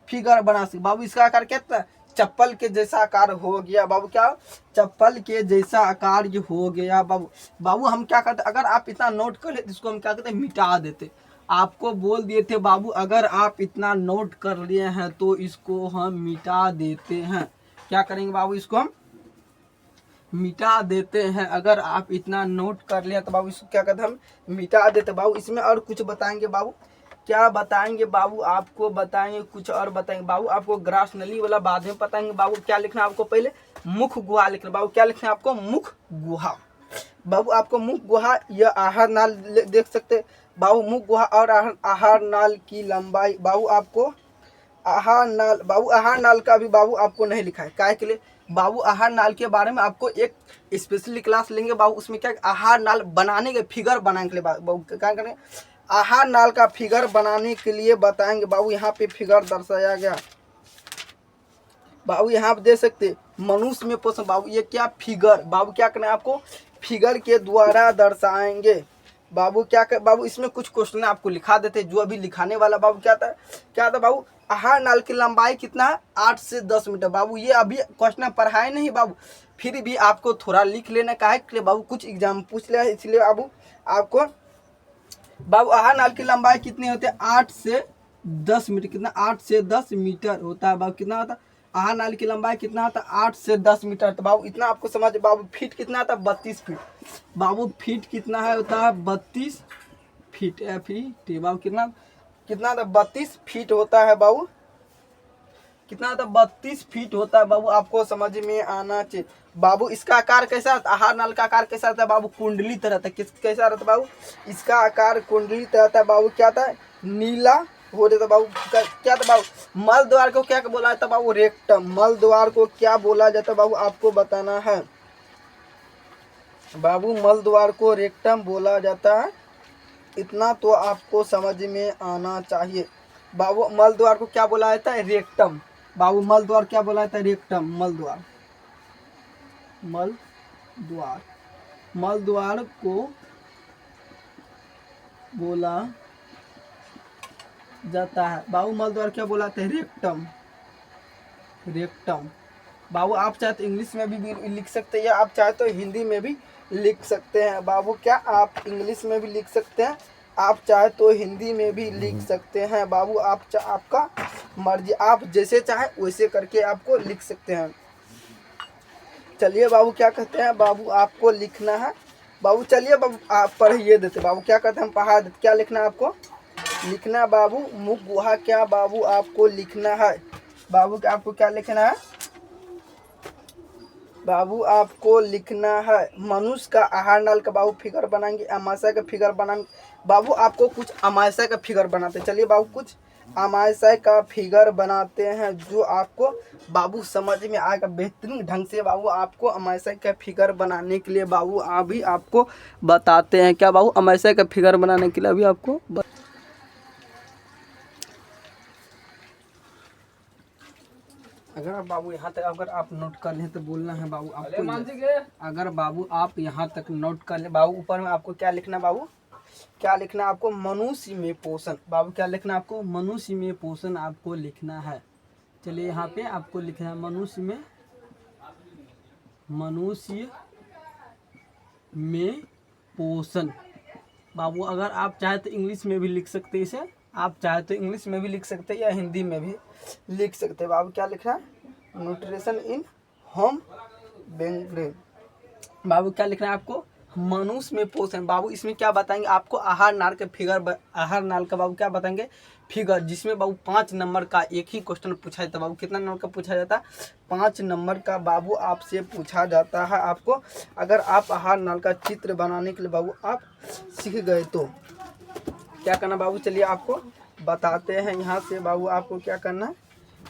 फिगर बना सकते। बाबू इसका आकार क्या था, चप्पल के जैसा आकार हो गया। बाबू क्या, चप्पल के जैसा आकार ये हो गया। बाबू हम क्या करते, अगर आप इतना नोट कर लेते इसको हम क्या कहते, मिटा देते। आपको बोल दिए थे बाबू अगर आप इतना नोट कर लिए हैं तो इसको हम मिटा देते हैं। क्या करेंगे बाबू, इसको हम मिटा देते हैं। अगर आप इतना नोट कर लिया तो बाबू इसको क्या कहते हैं, हम मिटा देते। बाबू इसमें और कुछ बताएंगे बाबू, क्या बताएंगे बाबू, आपको बताएंगे कुछ और बताएंगे। बाबू आपको ग्रास नली वाला बाद में बताएंगे। बाबू क्या लिखना आपको, पहले मुख गुहा लिखना। बाबू क्या लिखना है आपको, मुख गुहा। बाबू आपको मुख गुहा या आहार नाल देख सकते। बाबू मुख गुहा और आहार नाल की लंबाई। बाबू आपको आहार नाल, बाबू आहार नाल का भी बाबू आपको नहीं लिखा है, काय के लिए, बाबू आहार नाल के बारे में आपको एक स्पेशली क्लास लेंगे बाबू। उसमें क्या आहार नाल बनाने के फिगर बनाने के लिए बाबू क्या करेंगे, आहार नाल का फिगर बनाने के लिए बताएंगे बाबू। यहाँ पे फिगर दर्शाया गया बाबू, यहाँ पे दे सकते मनुष्य में पोषण बाबू। ये क्या फिगर बाबू क्या करना है आपको, फिगर के द्वारा दर्शाएंगे बाबू। क्या कर बाबू, इसमें कुछ क्वेश्चन आपको लिखा देते, जो अभी लिखाने वाला बाबू क्या था बाबू, आहार नाल की लंबाई कितना है, 8 से 10 मीटर बाबू। ये अभी क्वेश्चन पढ़ाए नहीं बाबू, फिर भी आपको थोड़ा लिख लेना का है बाबू, कुछ एग्जाम पूछ लिया है इसलिए बाबू आपको बाबू आहार नाल की लंबाई कितनी होती है, 8 से 10 मीटर। कितना, 8 से 10 मीटर होता है बाबू। कितना होता है आहार नाल की लंबाई, कितना होता है 8 से 10 मीटर। तो बाबू इतना आपको समझ बाबू। फीट कितना होता है, 32 फीट बाबू। फीट कितना है होता है 32 फीट फीट बाबू। कितना कितना होता है 32 फीट होता है बाबू। कितना होता है 32 फीट होता है बाबू, आपको समझ में आना चाहिए बाबू। इसका आकार कैसा रहता है, आहार नाल का आकार कैसा रहता है बाबू, कुंडली तरह था। कैसा रहता है बाबू, इसका आकार कुंडली तरह था बाबू। क्या था, नीला हो जाता बाबू। क्या था बाबू, मल द्वार को क्या बोला जाता बाबू, रेक्टम। मल द्वार को क्या बोला जाता बाबू, आपको बताना है बाबू। मल द्वार को रेक्टम बोला जाता है, इतना तो आपको समझ में आना चाहिए बाबू। मल द्वार को क्या बोला जाता है, रेक्टम बाबू। मल द्वार क्या बोला जाता है, रेक्टम। मल द्वार मल द्वार मल द्वार को बोला जाता है बाबू। मल द्वार क्या बोला जाता है, रेक्टम। रेक्टम बाबू। आप चाहे तो इंग्लिश में भी लिख सकते हैं, या आप चाहे तो हिंदी में भी लिख सकते हैं बाबू। क्या आप इंग्लिश में भी लिख सकते हैं, आप चाहे तो हिंदी में भी लिख सकते हैं बाबू। आपका मर्जी, आप जैसे चाहे वैसे करके आपको लिख सकते हैं। चलिए बाबू, क्या कहते हैं बाबू, आपको लिखना है बाबू। चलिए बाबू, आप पढ़िए देते बाबू। क्या कहते हैं, हम पढ़ा देते। क्या लिखना है आपको, लिखना बाबू, मुख गुहा क्या बाबू आपको लिखना है बाबू। आपको क्या लिखना है बाबू, आपको लिखना है मनुष्य का आहार नाल का बाबू फिगर बनाएंगे, अमाशय का फिगर बनाएंगे बाबू। आपको कुछ अमाशय का फिगर बनाते, चलिए बाबू कुछ अमाशय का फिगर बनाते हैं, जो आपको बाबू समझ में आएगा बेहतरीन ढंग से बाबू। आपको अमाशय का फिगर बनाने के लिए बाबू अभी आपको बताते हैं। क्या बाबू, अमाशय का फिगर बनाने के लिए अभी आपको अगर बाबू यहाँ तक अगर आप नोट कर लें तो बोलना है बाबू आपको। अगर बाबू आप यहाँ तक नोट कर ले बाबू, ऊपर में आपको क्या लिखना बाबू, क्या लिखना आपको, मनुष्य में पोषण बाबू। क्या लिखना आपको, मनुष्य में पोषण आपको लिखना है। चलिए यहाँ पे आपको लिखना है मनुष्य में पोषण बाबू। अगर आप चाहे तो इंग्लिश में भी लिख सकते हैं इसे, आप चाहे तो इंग्लिश में भी लिख सकते हैं या हिंदी में भी लिख सकते हैं बाबू। क्या लिखना है, न्यूट्रिशन इन होम बेंग्रेन बाबू। क्या लिखना है आपको, मनुष्य में पोषण बाबू। इसमें क्या बताएंगे आपको, आहार नाल के फिगर, आहार नाल का बाबू क्या बताएंगे, फिगर, जिसमें बाबू 5 नंबर का एक ही क्वेश्चन पूछा जाता है बाबू। कितना नंबर का पूछा जाता है, 5 नंबर का बाबू आपसे पूछा जाता है आपको। अगर आप आहार नाल का चित्र बनाने के लिए बाबू आप सीख गए तो क्या करना बाबू, चलिए आपको बताते हैं। यहाँ से बाबू आपको क्या करना है,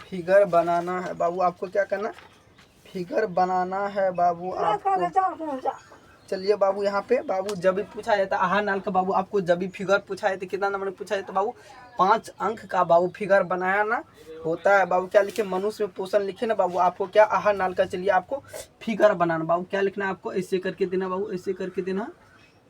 फिगर बनाना है बाबू। आपको क्या करना है, फिगर बनाना है बाबू आपको। चलिए बाबू, यहाँ पे बाबू जब भी पूछा जाता है आहार नाल का बाबू, आपको जब भी फिगर पूछा जाता है, कितना नंबर में पूछा जाता है बाबू, 5 अंक का बाबू फिगर बनाना होता है बाबू। क्या लिखे, मनुष्य में पोषण लिखे ना बाबू। आपको क्या आहार नाल का, चलिए आपको फिगर बनाना बाबू। क्या लिखना है आपको, ऐसे करके देना बाबू, ऐसे करके देना,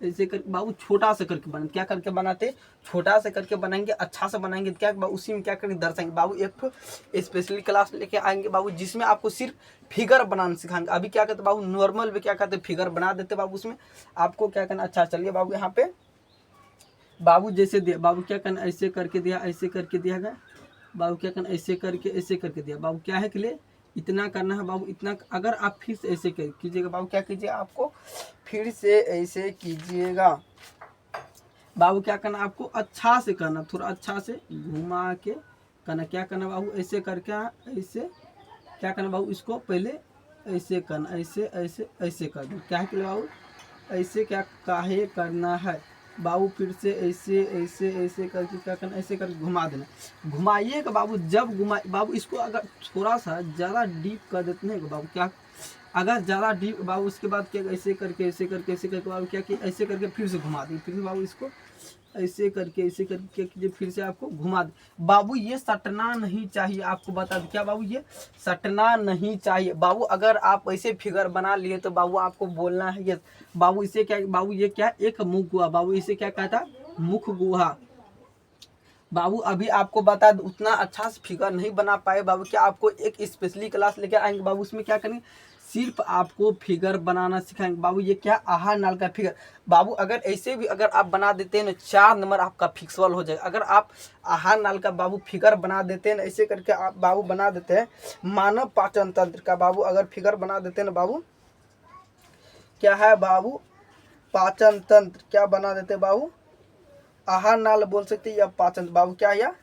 ऐसे कर बाबू, छोटा सा करके बना। क्या करके बनाते, छोटा सा करके बनाएंगे, अच्छा से बनाएंगे। क्या बाबू, उसी में क्या करेंगे, दर्शाएंगे बाबू। एक स्पेशली क्लास लेके आएंगे बाबू, जिसमें आपको सिर्फ फिगर बनाना सिखाएंगे। अभी क्या करते बाबू, नॉर्मल में क्या करते, फिगर बना देते बाबू। उसमें आपको क्या करना, अच्छा चलिए बाबू, यहाँ पे बाबू जैसे दिया बाबू, क्या करना, ऐसे करके दिया, ऐसे करके दिया गया बाबू। क्या करना, ऐसे करके दिया बाबू। क्या है के लिए, इतना करना है बाबू, इतना। अगर आप फिर से ऐसे कीजिएगा बाबू, क्या कीजिए, आपको फिर से ऐसे कीजिएगा बाबू। क्या करना आपको, अच्छा से करना, थोड़ा अच्छा से घुमा के करना। क्या करना बाबू, ऐसे करके, ऐसे क्या करना बाबू, इसको पहले ऐसे करना, ऐसे ऐसे ऐसे कर दो। क्या है के लिए बाबू, ऐसे क्या काहे करना है बाबू, फिर से ऐसे ऐसे ऐसे करके क्या करना, ऐसे करके घुमा देना। घुमाइएगा बाबू, जब घुमा बाबू, इसको अगर थोड़ा सा ज़्यादा डीप कर देते हैं बाबू, क्या अगर ज़्यादा डीप बाबू उसके बाद क्या ऐसे करके बाबू क्या कि ऐसे करके फिर से घुमा दी, फिर से बाबू इसको ऐसे करके कीजिए, फिर से आपको घुमा दे। बाबू ये सटना नहीं चाहिए, आपको बता दें क्या बाबू, ये सटना नहीं चाहिए बाबू। अगर आप ऐसे फिगर बना लिए तो बाबू आपको बोलना है ये बाबू, इसे क्या बाबू, ये क्या एक मुख गुहा बाबू, इसे क्या कहता, मुख गुहा बाबू। अभी आपको बता दो उतना अच्छा से फिगर नहीं बना पाए बाबू, क्या आपको एक स्पेशली क्लास लेकर आएंगे बाबू, उसमें क्या करेंगे, सिर्फ आपको फिगर बनाना सिखाएंगे बाबू। ये क्या आहार नाल का फिगर बाबू, अगर ऐसे भी अगर आप बना देते हैं ना 4 नंबर आपका फिक्सबल हो जाएगा। अगर आप आहार नाल का बाबू फिगर बना देते हैं ना, ऐसे करके आप बाबू बना देते हैं मानव पाचन तंत्र का बाबू, अगर फिगर बना देते हैं ना बाबू, क्या है बाबू, पाचन तंत्र क्या बना देते हैं बाबू, आहार नाल बोल सकते हैं या पाचन बाबू, क्या या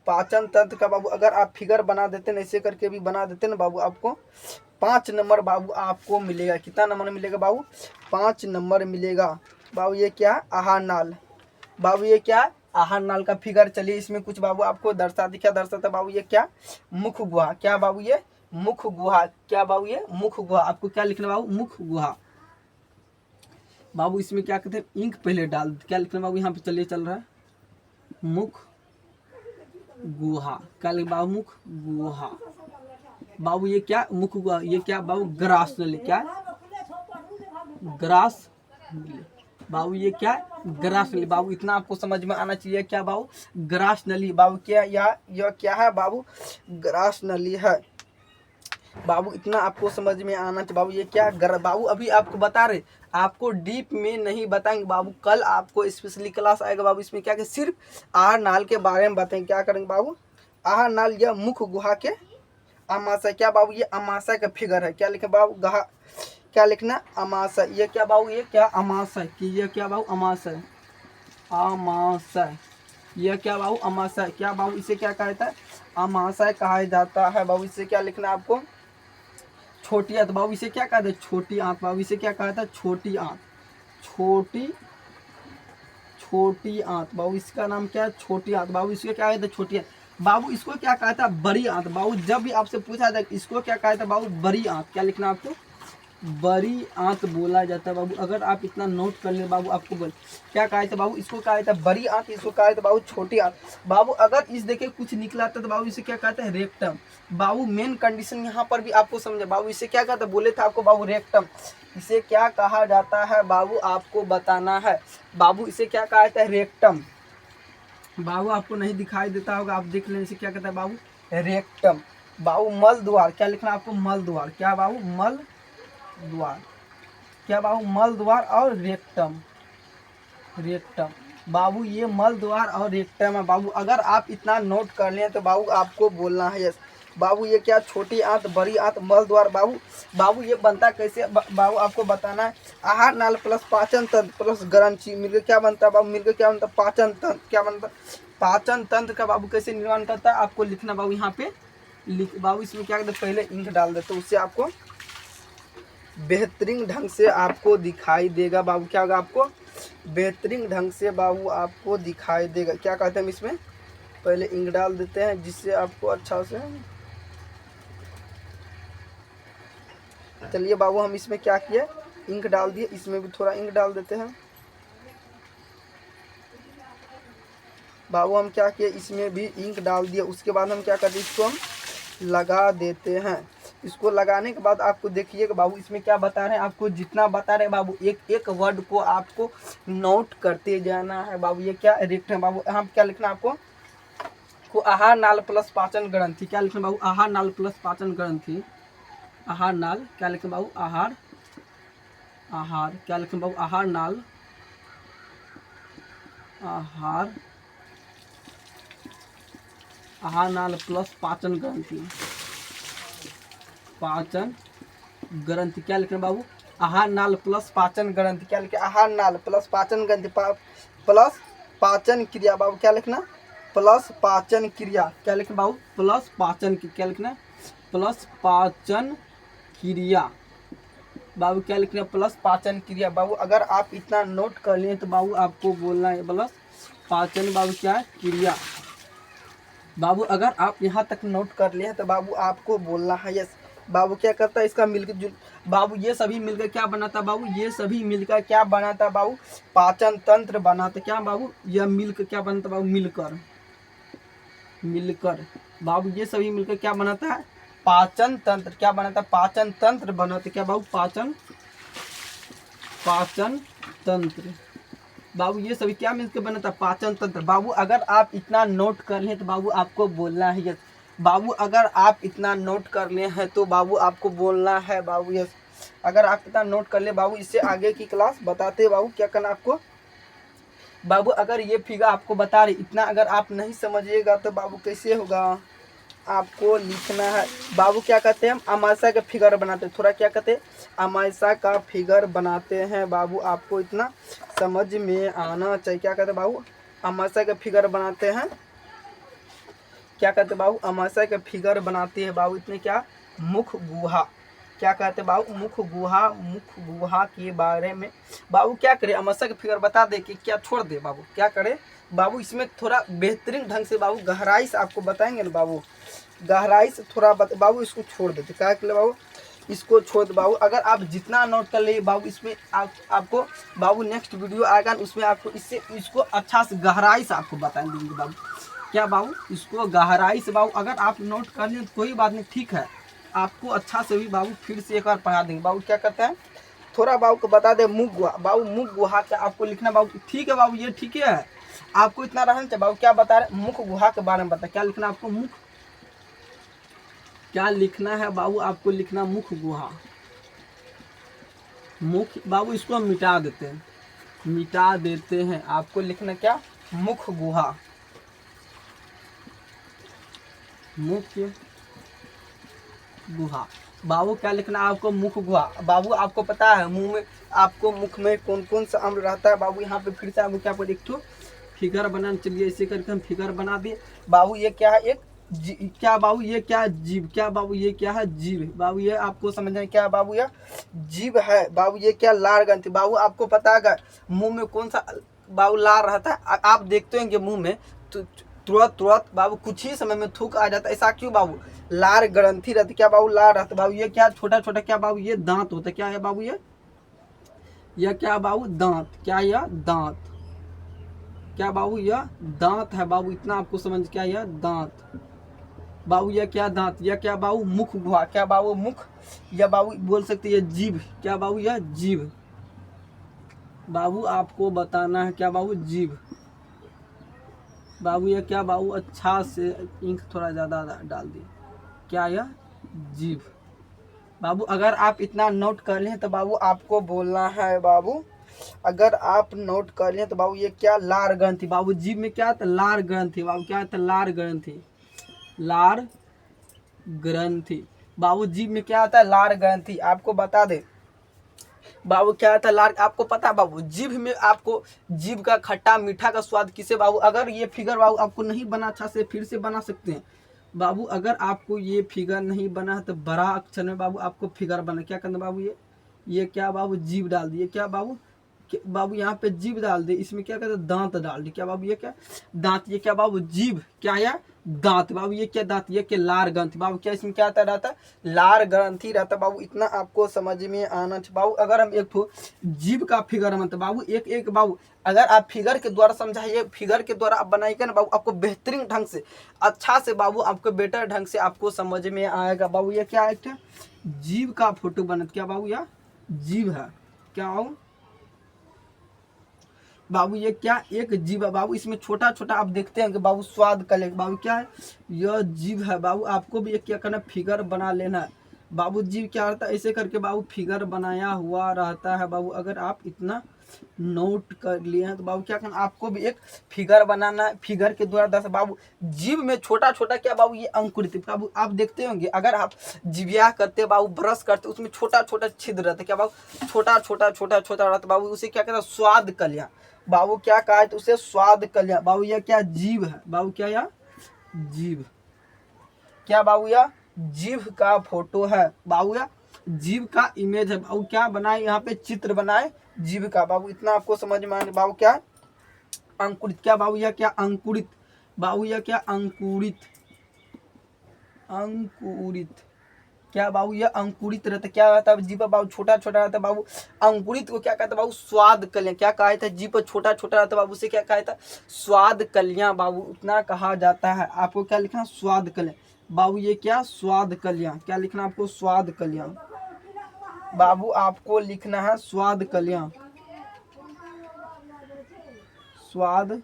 पाचन तंत्र का बाबू। अगर आप फिगर बना देते हैं ऐसे करके भी बना देते हैं ना बाबू, आपको 5 नंबर बाबू आपको मिलेगा। कितना नंबर मिलेगा बाबू, 5 नंबर मिलेगा बाबू। ये क्या, आहार नाल बाबू, ये क्या आहार नाल का फिगर। चलिए इसमें कुछ बाबू आपको दर्शाता बाबू, ये क्या, मुख गुहा, क्या बाबू, ये मुख गुहा, क्या बाबू, ये मुख गुहा। आपको क्या लिखना बाबू, मुख गुहा बाबू। इसमें क्या कहते हैं, इंक पहले डाल, क्या लिखना बाबू, यहाँ पे चलिए चल रहा है मुख गुहा, क्या लिख बाबू, मुख गुहा बाबू। ये क्या, मुख गुहा, ये क्या बाबू, ग्रास नली, क्या ग्रास बाबू, ये क्या ग्रास नली बाबू। इतना आपको समझ में आना चाहिए क्या बाबू, ग्रास नली बाबू, क्या यह क्या है बाबू, ग्रास नली है बाबू। इतना आपको समझ में आना चाहिए बाबू। ये क्या बाबू, अभी आपको बता रहे, आपको डीप में नहीं बताएंगे बाबू, कल आपको स्पेशली क्लास आएगा बाबू। इसमें क्या कि सिर्फ आहार नाल के बारे में बताएंगे। क्या करेंगे बाबू, आहार नाल यह मुख गुहा के अमाशय, क्या बाबू, ये अमाशय का फिगर है। क्या लिखे बाबू, गहा, क्या लिखना, अमाशय। ये क्या बाबू, ये क्या अमाशय की, ये क्या बाबू, अमाशय, अमाशय, यह क्या बाबू, अमाशय, क्या बाबू, इसे क्या कहता है, अमाशय कहा जाता है बाबू। इसे क्या लिखना आपको, छोटी आंत बाबू, इसे क्या कहते हैं, छोटी आंत बाबू। इसे क्या कहता है, छोटी आंत, छोटी आंत बाबू। इसका नाम क्या है, छोटी आंत बाबू। इसको क्या कहते हैं, छोटी आंत बाबू। इसको क्या कहता है, बड़ी आंत बाबू। जब भी आपसे पूछा जाए इसको क्या कहता है बाबू, बड़ी आंत। क्या लिखना आपको, बड़ी आंत बोला जाता है बाबू। अगर आप इतना नोट कर ले बाबू, आपको बोल क्या कहा था बाबू, इसको कहा था बड़ी आंत, इसको कहा था बाबू छोटी आंत बाबू। अगर इस देखे कुछ निकला था तो बाबू इसे क्या कहते हैं, रेक्टम बाबू। मेन कंडीशन यहाँ पर भी आपको समझे बाबू, इसे क्या कहता है, बोले थे आपको बाबू, रेक्टम। इसे क्या कहा जाता है बाबू, आपको बताना है बाबू। इसे क्या कहा जाता है, रेक्टम बाबू। आपको नहीं दिखाई देता होगा, आप देख लें। इसे क्या कहता है बाबू, रेक्टम बाबू। मल द्वार, क्या लिखना आपको, मल द्वार, क्या बाबू, मल द्वार, क्या बाबू, मल द्वार और रेक्टम, रेक्टम बाबू। ये मल द्वार और रेक्टम है बाबू। अगर आप इतना नोट कर लें तो बाबू आपको बोलना है यस बाबू। ये क्या, छोटी आंत, बड़ी आंत, मल द्वार बाबू। बाबू ये बनता कैसे बाबू, आपको बताना है। आहार नाल प्लस पाचन तंत्र प्लस ग्रंथि मिलकर क्या बनता है बाबू, मिलकर क्या बनता है, पाचन तंत्र। क्या बनता है, पाचन तंत्र का बाबू कैसे निर्माण करता है, आपको लिखना बाबू। यहाँ पे लिख बाबू, इसमें क्या करते, पहले इंक डाल दे तो उससे आपको बेहतरीन ढंग से आपको दिखाई देगा बाबू। क्या होगा, आपको बेहतरीन ढंग से बाबू आपको दिखाई देगा। क्या कहते हैं, हम इसमें पहले इंक डाल देते हैं जिससे आपको अच्छा से। चलिए बाबू, हम इसमें क्या किए, इंक डाल दिए, इसमें भी थोड़ा इंक डाल देते हैं बाबू। हम क्या किए, इसमें भी इंक डाल दिए। उसके बाद हम क्या करते हैं, इसको हम लगा देते हैं। इसको लगाने के बाद आपको देखिएगा बाबू, इसमें क्या बता रहे हैं, आपको जितना बता रहे हैं बाबू, एक एक वर्ड को आपको नोट करते जाना है बाबू। ये क्या, रेक्ट है बाबू। हम क्या लिखना आपको, आहार नाल प्लस पाचन ग्रंथि। क्या लिखना बाबू, आहार नाल प्लस पाचन ग्रंथि, आहार नाल। क्या लिखना बाबू, आहार, आहार। क्या लिखना बाबू, आहार नाल, आहार, आहार नाल प्लस पाचन ग्रंथि, पाचन ग्रंथि। क्या लिखना बाबू, आहार नाल प्लस पाचन ग्रंथि। क्या लिखे, आहार नाल प्लस पाचन ग्रंथि प्लस पाचन क्रिया बाबू। क्या लिखना, प्लस पाचन क्रिया। क्या लिखना बाबू, प्लस पाचन की। क्या लिखना, प्लस पाचन क्रिया बाबू। क्या लिखना, प्लस पाचन क्रिया बाबू। अगर आप इतना नोट कर लें तो बाबू आपको बोलना है प्लस पाचन बाबू, क्या क्रिया बाबू। अगर आप यहाँ तक नोट कर लिए तो बाबू आपको बोलना है यस बाबू क्या करता है, इसका मिलकर जुल बाबू ये सभी मिलकर क्या बनाता बाबू, ये सभी मिलकर क्या बनाता बाबू, पाचन तंत्र बनाते। क्या बाबू, यह मिलकर क्या बनता बाबू, मिलकर मिलकर बाबू ये सभी मिलकर क्या बनाता है, पाचन तंत्र। क्या बनाता है, पाचन तंत्र बनाते। क्या बाबू, पाचन पाचन तंत्र। बाबू ये सभी क्या मिलकर बनाता है, पाचन तंत्र। बाबू अगर आप इतना नोट कर लें तो बाबू आपको बोलना है यस। बाबू अगर आप इतना नोट कर ले हैं तो बाबू आपको बोलना है बाबू यस। अगर आप इतना नोट कर ले बाबू, इससे आगे की क्लास बताते हैं बाबू क्या करना आपको। बाबू अगर ये फिगर आपको बता रही, इतना अगर आप नहीं समझिएगा तो बाबू कैसे होगा, आपको लिखना है। बाबू क्या कहते हैं, हम अमाशा का फिगर बनाते हैं। थोड़ा क्या कहते हैं, अमाशा का फिगर बनाते हैं। बाबू आपको इतना समझ में आना चाहिए। क्या कहते हैं बाबू, अमाशा का फिगर बनाते हैं। क्या कहते हैं बाबू, अमाशय के फिगर बनाते हैं बाबू। इतने क्या, मुख गुहा। क्या कहते हैं बाबू, मुख गुहा। मुख गुहा के बारे में बाबू क्या करे, अमाशय के फिगर बता दे कि क्या छोड़ दे बाबू, क्या करे बाबू, इसमें थोड़ा बेहतरीन ढंग से बाबू गहराई से आपको बताएंगे ना बाबू, गहराई से थोड़ा बाबू इसको छोड़ देते। क्या के लिए बाबू, इसको छोड़ दे बाबू। अगर आप जितना नोट कर ले बाबू, इसमें आपको बाबू नेक्स्ट वीडियो आएगा उसमें आपको इसको अच्छा से गहराई से आपको बताएंगे बाबू। क्या बाबू, इसको गहराई से बाबू अगर आप नोट कर लें तो कोई बात नहीं, ठीक है, आपको अच्छा से भी बाबू फिर से एक बार पढ़ा देंगे। बाबू क्या करते हैं, थोड़ा बाबू को बता दे, मुख गुहा। बाबू मुख गुहा क्या आपको लिखना बाबू, ठीक है बाबू, ये ठीक है, आपको इतना रहना चाहिए। बाबू क्या बता रहे, मुख गुहा के बारे में बता, क्या लिखना आपको, मुख, क्या लिखना है बाबू, आपको लिखना मुख गुहा। मुख बाबू इसको हम मिटा देते हैं, मिटा देते हैं। आपको लिखना क्या, मुख गुहा, मुख्य गुहा। बाबू क्या लिखना आपको, मुख गुहा। बाबू आपको पता है मुंह में, आपको मुख में कौन कौन सा अंग रहता है बाबू। यहाँ पे फिर से आपको क्या पर एक तो फिगर बनाना, चलिए इसे करके हम फिगर बना दिए। बाबू ये क्या है, एक क्या बाबू, ये क्या जीव। क्या बाबू, ये क्या है, जीव। बाबू ये आपको समझना है, क्या बाबू, ये जीव है। बाबू ये क्या, लार ग्रंथि। बाबू आपको पता है मुंह में कौन सा बाबू लार रहता है, आप देखते होंगे मुंह में तो तुरंत तुरंत बाबू कुछ ही समय में थूक आ जाता है, ऐसा क्यों बाबू, लार ग्रंथि रहती। क्या बाबू, लार रहता बाबू। ये क्या, छोटा छोटा क्या बाबू, ये दांत होता है। क्या है बाबू, ये क्या बाबू, दांत। क्या यह दांत, क्या बाबू, यह दांत है बाबू, इतना आपको समझ, क्या यह दांत बाबू। यह क्या, दांत। यह क्या बाबू, मुख गुहा। क्या बाबू, मुख। यह बाबू बोल सकते हैं जीभ। क्या बाबू, यह जीभ। बाबू आपको बताना है क्या बाबू, जीभ। बाबू यह क्या बाबू, अच्छा से इंक थोड़ा ज़्यादा डाल दिए। क्या यह जीभ। बाबू अगर आप इतना नोट कर लें तो बाबू आपको बोलना है बाबू, अगर आप नोट कर लें तो बाबू ये क्या, लार ग्रंथि। बाबू जीभ में क्या था, लार ग्रंथि। बाबू क्या था, लार ग्रंथि, लार ग्रंथि। बाबू जीभ में क्या आता है, लार ग्रंथि। आपको बता दे बाबू क्या आता है, लार। आपको पता है बाबू, जीभ में आपको जीभ का खट्टा मीठा का स्वाद किसे बाबू। अगर ये फिगर बाबू आपको नहीं बना अच्छा से, फिर से बना सकते हैं बाबू। अगर आपको ये फिगर नहीं बना है तो बड़ा अक्षर में बाबू आपको फिगर बना, क्या करना बाबू, ये क्या बाबू, जीभ डाल दिए। क्या बाबू, बाबू यहाँ पे जीभ डाल दे, इसमें क्या कहते हैं, दांत डाल दे। क्या बाबू, ये क्या, दांत। ये क्या बाबू, जीभ। क्या है, दांत। बाबू ये क्या, दांत। ये क्या, लार ग्रंथि। बाबू क्या इसमें क्या रहता है, लार ग्रंथि रहता। बाबू इतना आपको समझ में आना चाहिए बाबू। अगर हम एक तो जीभ का फिगर मतलब बाबू एक एक बाबू, अगर आप फिगर के द्वारा समझाइए, फिगर के द्वारा आप बनाइएगा ना बाबू, आपको बेहतरीन ढंग से, अच्छा से बाबू, आपको बेटर ढंग से आपको समझ में आएगा बाबू। ये क्या है, जीभ का फोटो बनत। क्या बाबू, यह जीभ है। क्या बाबू, बाबू ये क्या, एक जीव है बाबू। इसमें छोटा छोटा आप देखते हैं कि बाबू स्वाद कले। बाबू क्या है, यह जीव है बाबू। आपको भी एक क्या करना, फिगर बना लेना है बाबू। जीव क्या रहता है, ऐसे करके बाबू फिगर बनाया हुआ रहता है बाबू। अगर आप इतना नोट कर लिए हैं तो बाबू क्या करना, आपको भी एक फिगर बनाना है। फिगर के द्वारा दस बाबू, जीव में छोटा छोटा क्या बाबू, ये अंकुरित। बाबू आप देखते होंगे अगर आप जिभिया करते बाबू, ब्रश करते, उसमें छोटा छोटा छिद्र रहता है। क्या बाबू, छोटा छोटा छोटा छोटा रहता बाबू, उसे क्या कहता है, स्वाद कलियां। बाबू क्या कहा है, तो उसे स्वाद कलियां। बाबू यह क्या, जीव है। बाबू क्या, यह जीव। क्या बाबू, यह जीव का फोटो है बाबू, यह जीव का इमेज है बाबू। क्या बनाए, यहाँ पे चित्र बनाए जीव का। बाबू इतना आपको समझ में आने। बाबू क्या, अंकुरित। क्या बाबू, यह क्या, अंकुरित। बाबू यह क्या, अंकुरित, अंकुरित। क्या बाबू ये अंकुरित रहता है। क्या रहता है जीभ बाबू छोटा छोटा रहता है बाबू। अंकुरित को क्या कहता है बाबू स्वाद कलियां। क्या कहा था जीभ छोटा छोटा रहता है बाबू, उसे क्या कहा था स्वाद कलियां बाबू, उतना कहा जाता है। आपको क्या लिखना स्वाद कलियां बाबू, ये क्या स्वाद कलियां, क्या लिखना आपको स्वाद कलियां बाबू, आपको लिखना है स्वाद कलियां, स्वाद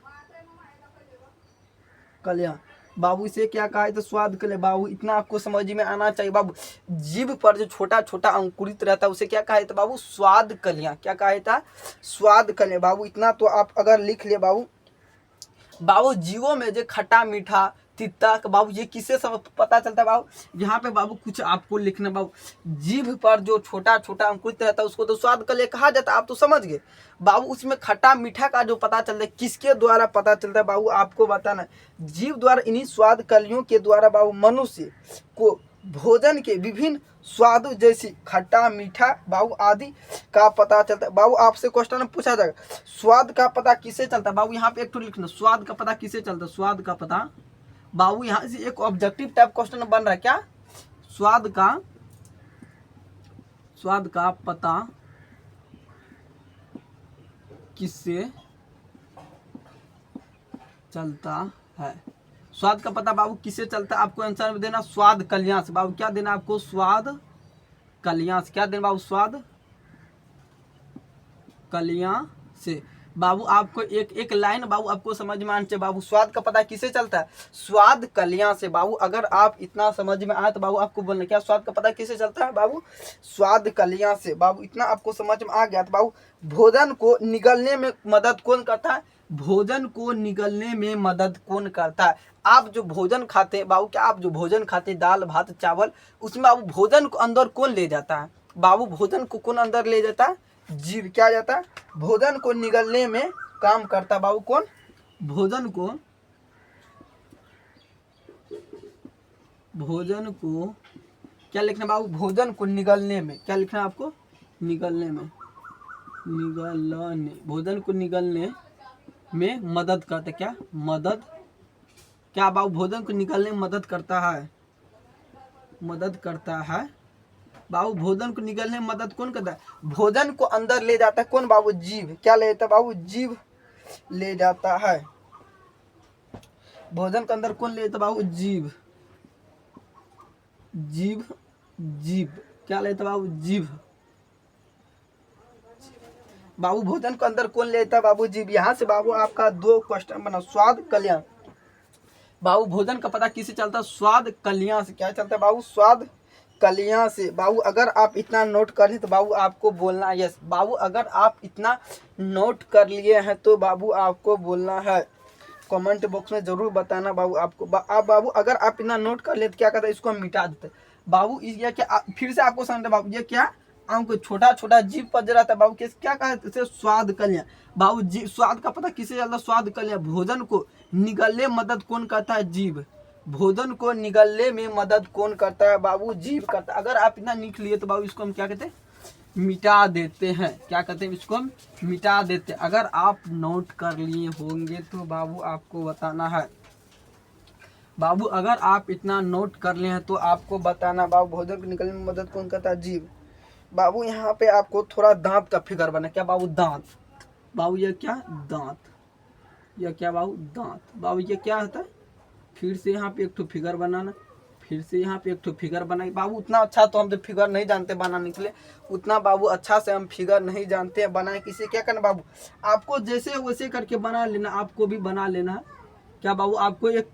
कलियां बाबू, इसे क्या कहा है तो स्वाद कलियां बाबू, इतना आपको समझ में आना चाहिए बाबू। जीभ पर जो छोटा छोटा अंकुरित रहता है उसे क्या कहा था बाबू स्वाद कलियां। क्या कहा था स्वाद कलियां बाबू, इतना तो आप अगर लिख लिए बाबू। बाबू जीवों में जो खट्टा मीठा तीता बाबू ये किससे सब पता चलता है बाबू। यहाँ पे बाबू कुछ आपको लिखना बाबू, जीभ पर जो छोटा छोटा अंकुरित रहता है उसको तो स्वाद कलियां कहा जाता है, आप तो समझ गए बाबू। उसमें खट्टा मीठा का जो पता चलता है किसके द्वारा पता चलता है बाबू, आपको बताना जीव द्वारा। इन्हीं स्वाद कलियों के द्वारा बाबू मनुष्य को भोजन के विभिन्न स्वाद जैसे खट्टा मीठा बाबू आदि का पता चलता है बाबू। आपसे क्वेश्चन में पूछा जाएगा स्वाद का पता किससे चलता है बाबू, यहाँ पे एक तो लिखना स्वाद का पता किससे चलता है, स्वाद का पता बाबू। यहाँ से एक ऑब्जेक्टिव टाइप क्वेश्चन बन रहा है, क्या स्वाद का पता किससे चलता है, स्वाद का पता बाबू किससे चलता है। आपको आंसर में देना स्वाद कलियां से बाबू, क्या देना आपको स्वाद कलियां से, क्या देना बाबू स्वाद कलियां से बाबू। आपको एक एक लाइन बाबू आपको समझ में आना चाहिए बाबू, स्वाद का पता किससे चलता है स्वाद कलियां से बाबू। अगर आप इतना समझ में आए तो बाबू आपको बोलना क्या स्वाद का पता किससे चलता है बाबू स्वाद कलियां से बाबू, इतना आपको समझ में आ गया तो बाबू। भोजन को निगलने में मदद कौन करता है, भोजन को निगलने में मदद कौन करता है। आप जो भोजन खाते हैं बाबू, क्या आप जो भोजन खाते हैं दाल भात चावल, उसमें बाबू भोजन को अंदर कौन ले जाता है बाबू, भोजन को कौन अंदर ले जाता है जीव, क्या जाता है भोजन को निगलने में काम करता है बाबू कौन, भोजन को क्या लिखना बाबू भोजन को निगलने में, क्या लिखना है आपको निगलने में, भोजन को निगलने में मदद करता है, क्या मदद, क्या बाबू भोजन को निगलने में मदद करता है बाबू। भोजन को निगलने में मदद कौन करता है, भोजन को अंदर ले जाता है कौन बाबू जीव, क्या ले जाता है बाबू जीव ले जाता है, भोजन के अंदर कौन ले जाता है बाबू जीव, क्या लेता है बाबू जीव बाबू, भोजन को अंदर कौन लेता है बाबू जीव। यहाँ से बाबू आपका दो क्वेश्चन बना, स्वाद कलियां बाबू, भोजन का पता किससे चलता है स्वाद कलियां से, क्या चलता है बाबू स्वाद कलियां से बाबू। अगर आप इतना नोट कर लिए तो बाबू आपको बोलना यस बाबू, अगर आप इतना नोट कर लिए हैं तो बाबू आपको बोलना है, कमेंट बॉक्स में जरूर बताना बाबू आपको। बाबू अगर आप इतना नोट कर ले तो क्या कहते हैं इसको हम मिटा देते बाबू। ये क्या फिर से आपको समझना बाबू, ये क्या अंक छोटा छोटा जीभ पर जरा था बाबू, क्या कहा इसे स्वाद कलियां बाबू। स्वाद का पता किसे चलता स्वाद कलियां, भोजन को निगलने मदद कौन करता है जीभ, भोजन को निगलने में मदद कौन करता है बाबू जीभ करता है। अगर आप इतना लिख लिए तो बाबू इसको हम क्या कहते हैं मिटा देते हैं, क्या कहते हैं इसको हम मिटा देते हैं। अगर आप नोट कर लिए होंगे तो बाबू आपको बताना है बाबू, अगर आप इतना नोट कर लिए हैं तो आपको बताना बाबू भोजन को निगलने में मदद कौन करता है जीभ बाबू। यहाँ पे आपको थोड़ा दांत का फिगर बना, क्या बाबू दांत बाबू, ये क्या दांत, ये क्या बाबू दांत बाबू, ये क्या होता है फिर से यहाँ पे एक तो फिगर बनाना, फिर से यहाँ पे एक तो फिगर बनाए बाबू। उतना अच्छा तो हम तो फिगर नहीं जानते बनाने के लिए, उतना बाबू अच्छा से हम फिगर नहीं जानते हैं बनाए किसी, क्या करना बाबू आपको जैसे वैसे करके बना लेना, आपको भी बना लेना है क्या बाबू। आपको एक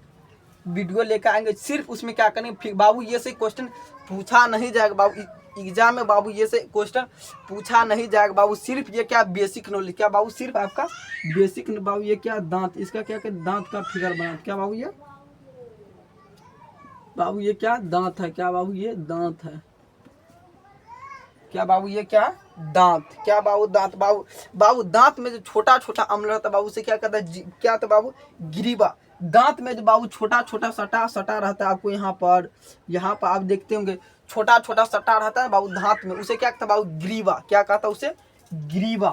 वीडियो लेकर आएंगे, सिर्फ उसमें क्या करेंगे बाबू, ये से क्वेश्चन पूछा नहीं जाएगा बाबू एग्जाम में बाबू, ये से क्वेश्चन पूछा नहीं जाएगा बाबू। सिर्फ ये क्या बेसिक नॉलेज, क्या बाबू सिर्फ आपका बेसिक बाबू। ये क्या दांत, इसका क्या क्या दांत का फिगर बना, क्या बाबू ये बाबू ये क्या दांत है, क्या बाबू ये दांत है, क्या बाबू ये क्या दांत, क्या बाबू दांत बाबू दांत में जो छोटा छोटा अम्ल रहता है बाबू से क्या कहता है क्या था बाबू गिरीबा। दांत में जो बाबू छोटा छोटा सटा रहता है, आपको यहाँ पर आप देखते होंगे छोटा छोटा सटा रहता है बाबू दांत में, उसे क्या कहता है बाबू ग्रीवा, क्या कहता है उसे गिरीवा,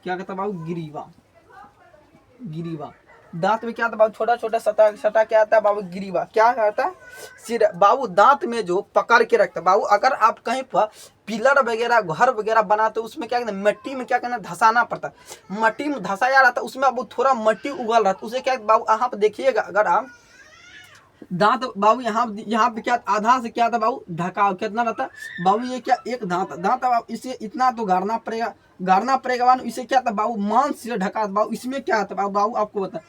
क्या कहता है बाबू गिरीवा दांत में क्या आता है बाबू, छोटा छोटा सटा सटा क्या आता है बाबू, गिरीवा। क्या आता है, सिर। बाबू दांत में जो पकड़ के रखता है बाबू, अगर आप कहीं पर पिलर वगैरह घर वगैरह बनाते हो उसमें क्या कहते हैं, मिट्टी में क्या करना, धसाना पड़ता है। मिट्टी में धसाया रहता है, उसमें बाबू थोड़ा मिट्टी उगल रहता है, उसे क्या बाबू यहाँ पे देखिएगा, अगर आप दांत बाबू यहाँ पे क्या आधा से क्या था बाबू, ढका कितना रहता है बाबू, ये क्या एक दांत दांत बाबू, इसे इतना तो गाड़ना पड़ेगा बाबू। इसे क्या था बाबू, मांस से ढका बाबू। इसमें क्या था बाबू, बाबू आपको बता,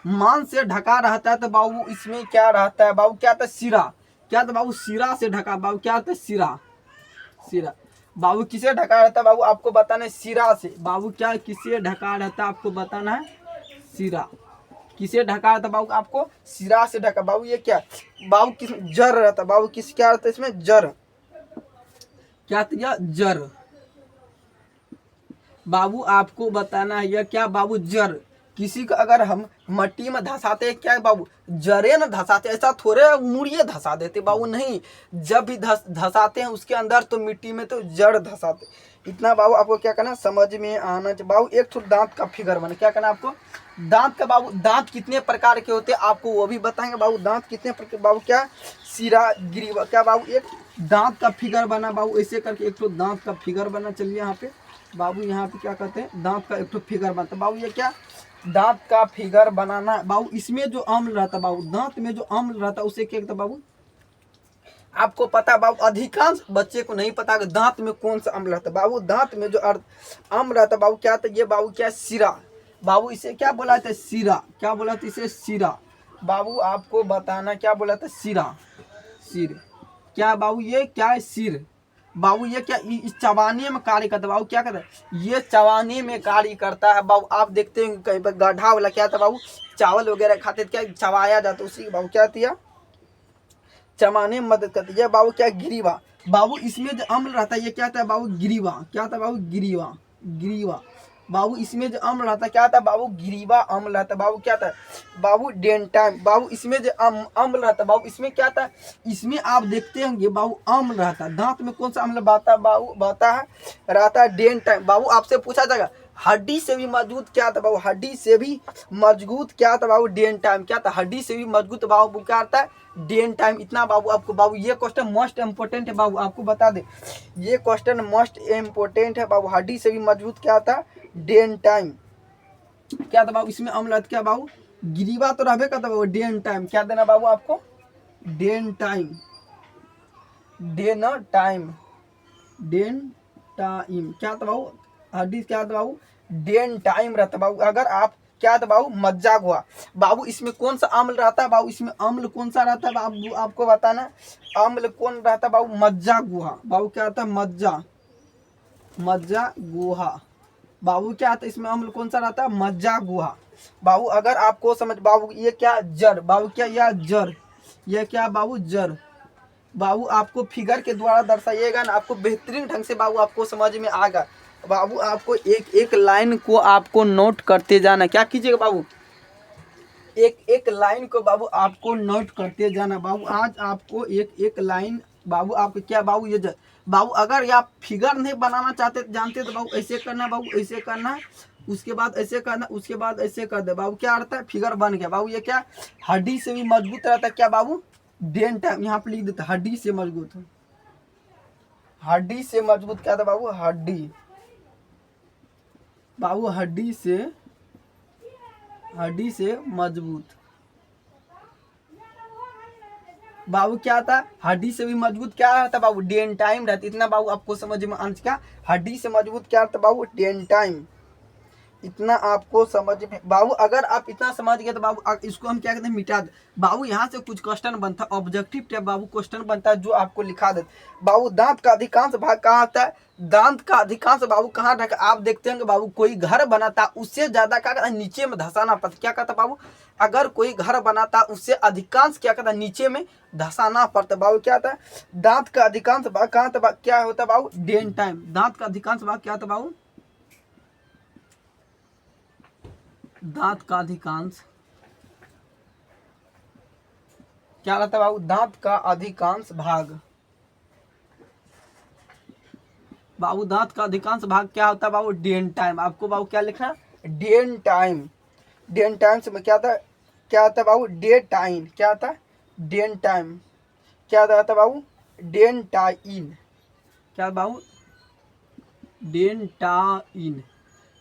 मांस से ढका रहता है तो बाबू इसमें क्या रहता है बाबू, क्या था, सिरा। क्या था बाबू, सिरा से ढका बाबू, क्या था, सिरा। सिरा बाबू किसे ढका रहता है बाबू, आपको बताना है, सिरा से। बाबू क्या किसे ढका रहता है, आपको बताना है, सिरा। किसे ढका रहता बाबू, आपको सिरा से ढका। बाबू ये क्या बाबू, किस जर रहता बाबू, किस क्या रहता है इसमें, जर। क्या था, जर। बाबू आपको बताना है यह क्या बाबू, जर। किसी का अगर हम मट्टी में धसाते हैं, क्या बाबू, जरे न धसाते, ऐसा थोड़े मुड़िए धसा देते बाबू, नहीं। जब भी धसाते हैं उसके अंदर तो मिट्टी में तो जड़ धसाते। इतना बाबू आपको क्या करना, समझ में आना चाहिए। बाबू एक तो दांत का फिगर बना, क्या करना आपको, दांत का बाबू, दांत कितने प्रकार के होते हैं आपको वो भी बताएंगे बाबू। दांत कितने प्रकार बाबू, क्या सिरा, गिरीवा। क्या बाबू, एक दांत का फिगर बना बाबू, ऐसे करके एक तो दांत का फिगर बना। चलिए यहाँ पे बाबू, यहाँ पे क्या कहते हैं, दांत का एक तो फिगर बनता है बाबू। ये क्या दांत का फिगर बनाना बाबू, इसमें जो अम्ल रहता बाबू, दांत में जो अम्ल रहता उसे क्या कहता बाबू, आपको पता बाबू, अधिकांश बच्चे को नहीं पता कि दांत में कौन सा अम्ल रहता बाबू। दांत में जो अम्ल रहता बाबू, क्या था ये बाबू, क्या सिरा। बाबू इसे क्या बोला था, सिरा। क्या बोला था इसे, सिरा। बाबू आपको बताना, क्या बोला था, सिरा, सिर। क्या बाबू, ये क्या है, सिर। बाबू ये क्या इस चबाने में कार्य करता है बाबू, क्या करता है, ये चबाने में कार्य करता है बाबू। आप देखते हैं कहीं पर गड्ढा वाला क्या था बाबू, चावल वगैरह खाते क्या चबाया जाता, उसी बाबू क्या दिया, चबाने में मदद करती है बाबू। क्या गिरीवा। बाबू इसमें जो अम्ल रहता है ये क्या था बाबू, गिरीवा। क्या था बाबू, गिरीवा, गिरीवा। बाबू इसमें जो अम्ल रहता है क्या था बाबू, गिरीवा अम्ल रहता है बाबू। क्या था बाबू, डेंटाइम। बाबू इसमें जो अम्ल रहता है बाबू, इसमें क्या था, इसमें आप देखते होंगे बाबू अम्ल रहता है। दांत में कौन सा अम्ल बहता है बाबू, बहता है, रहता है डेंटाइम। बाबू आपसे पूछा जाएगा हड्डी से भी मजबूत क्या था बाबू, हड्डी से भी मजबूत क्या था बाबू, डेंटाइम। क्या था, हड्डी से भी मजबूत बाबू क्या आता है, डेंटाइम। इतना बाबू आपको बाबू, ये क्वेश्चन मोस्ट इंपोर्टेंट है बाबू, आपको बता दे, ये क्वेश्चन मोस्ट इंपोर्टेंट है बाबू। हड्डी से भी मजबूत क्या था, डेंटाइम। क्या था बाबू, इसमें अम्ल क्या बाबू, गिरीवा तो रहबे करता बाबू, डेंटाइम। क्या देना बाबू आपको, डेंटाइम, डेनटाइम, डेंटाइम। क्या था बाबू, हड्डी क्या था बाबू, डेंटाइम रहता बाबू। अगर आप क्या था बाबू, मज्जा गुहा। बाबू इसमें कौन सा अम्ल रहता है बाबू, इसमें अम्ल कौन सा रहता है बाबू, आपको बताना, अम्ल कौन रहता है बाबू, मज्जा गुहा। बाबू क्या होता है, मज्जा, मज्जा गुहा। बाबू क्या आता है इसमें अम्ल कौन सा रहता है, मज्जा गुहा। बाबू अगर आपको समझ बाबू, ये क्या जड़। बाबू क्या, यह जड़, यह क्या बाबू, जड़। बाबू आपको फिगर के द्वारा दर्शाइएगा ना, आपको बेहतरीन ढंग से बाबू आपको समझ में आएगा। बाबू आपको एक एक लाइन को आपको नोट करते जाना। क्या कीजिएगा बाबू, एक एक लाइन को बाबू आपको नोट करते जाना। बाबू आज आपको एक एक लाइन बाबू, आपको क्या बाबू, ये बाबू अगर आप फिगर नहीं बनाना चाहते जानते तो बाबू ऐसे करना, बाबू ऐसे करना, उसके बाद ऐसे करना, उसके बाद ऐसे कर दे। बाबू क्या रहता है, फिगर बन गया। बाबू ये क्या हड्डी से भी मजबूत रहता है, क्या बाबू, डेंटाइम। यहाँ पे लिख देता हड्डी से मजबूत, हड्डी से मजबूत क्या था बाबू, हड्डी। बाबू हड्डी से मजबूत। बाबू क्या था, हड्डी से भी मजबूत क्या रहता बाबू, डेंटाइम रहता। इतना बाबू आपको समझ में आना, क्या हड्डी से मजबूत क्या रहता बाबू, डेंटाइम। इतना आपको समझ में बाबू, अगर आप इतना समझ गए तो बाबू इसको हम क्या कहते हैं, मिटा दे। बाबू यहाँ से कुछ क्वेश्चन बनता है, ऑब्जेक्टिव टाइप बाबू क्वेश्चन बनता है जो आपको लिखा दे। बाबू दांत का अधिकांश भाग कहाँ आता है, दांत का अधिकांश बाबू कहाँ ढका, आप देखते हैं बाबू कोई घर बनाता उससे ज्यादा क्या कहता है, नीचे में धसाना पड़ता। क्या कहता बाबू, अगर कोई घर बनाता उससे अधिकांश क्या कहता है, नीचे में धसाना पड़ता। बाबू क्या था, दांत का अधिकांश भाग कहाँ था, क्या होता बाबू, डेंटाइम। दांत का अधिकांश भाग क्या था बाबू, दांत का अधिकांश क्या रहता है बाबू, दांत का अधिकांश भाग। बाबू दांत का अधिकांश भाग क्या होता है बाबू, डेंटाइम। आपको बाबू क्या लिखना, डेंटाइम, डेन टाइम्स में क्या था बाबू, डे टाइम, क्या था, डेन टाइम, क्या था बाबू, डेन टाइन, क्या बाबू, डेन टाइन।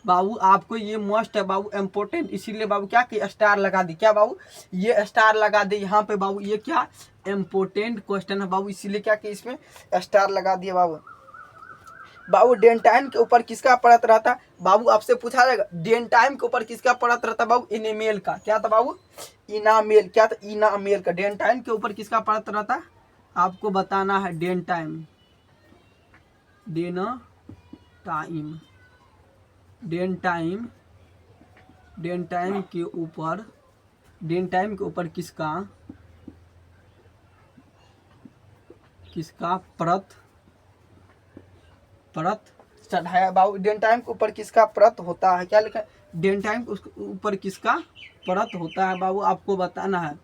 बाबू आपको ये मस्ट है बाबू, इम्पोर्टेंट, इसीलिए बाबू क्या कि स्टार लगा दी, क्या बाबू, ये स्टार लगा दे यहाँ पे बाबू, ये क्या इम्पोर्टेंट क्वेश्चन है बाबू, इसीलिए क्या कि इसमें स्टार लगा दिया बाबू। बाबू डेंटाइन के ऊपर किसका परत रहता, बाबू आपसे पूछा जाएगा डेंटाइन के ऊपर किसका परत रहता बाबू, इनामेल का, क्या था बाबू, इनामेल, क्या था, इनामेल का। डेंटाइन के ऊपर किसका परत रहता आपको बताना है, डेंटाइन, डेना टाइम, डेंटाइम, डेंटाइम के ऊपर, डेंटाइम के ऊपर किसका परत चढ़ाया बाबू, डेंटाइम के ऊपर किसका परत होता है, क्या लिखा है, डेंटाइम के ऊपर किसका परत होता है बाबू, आपको बताना है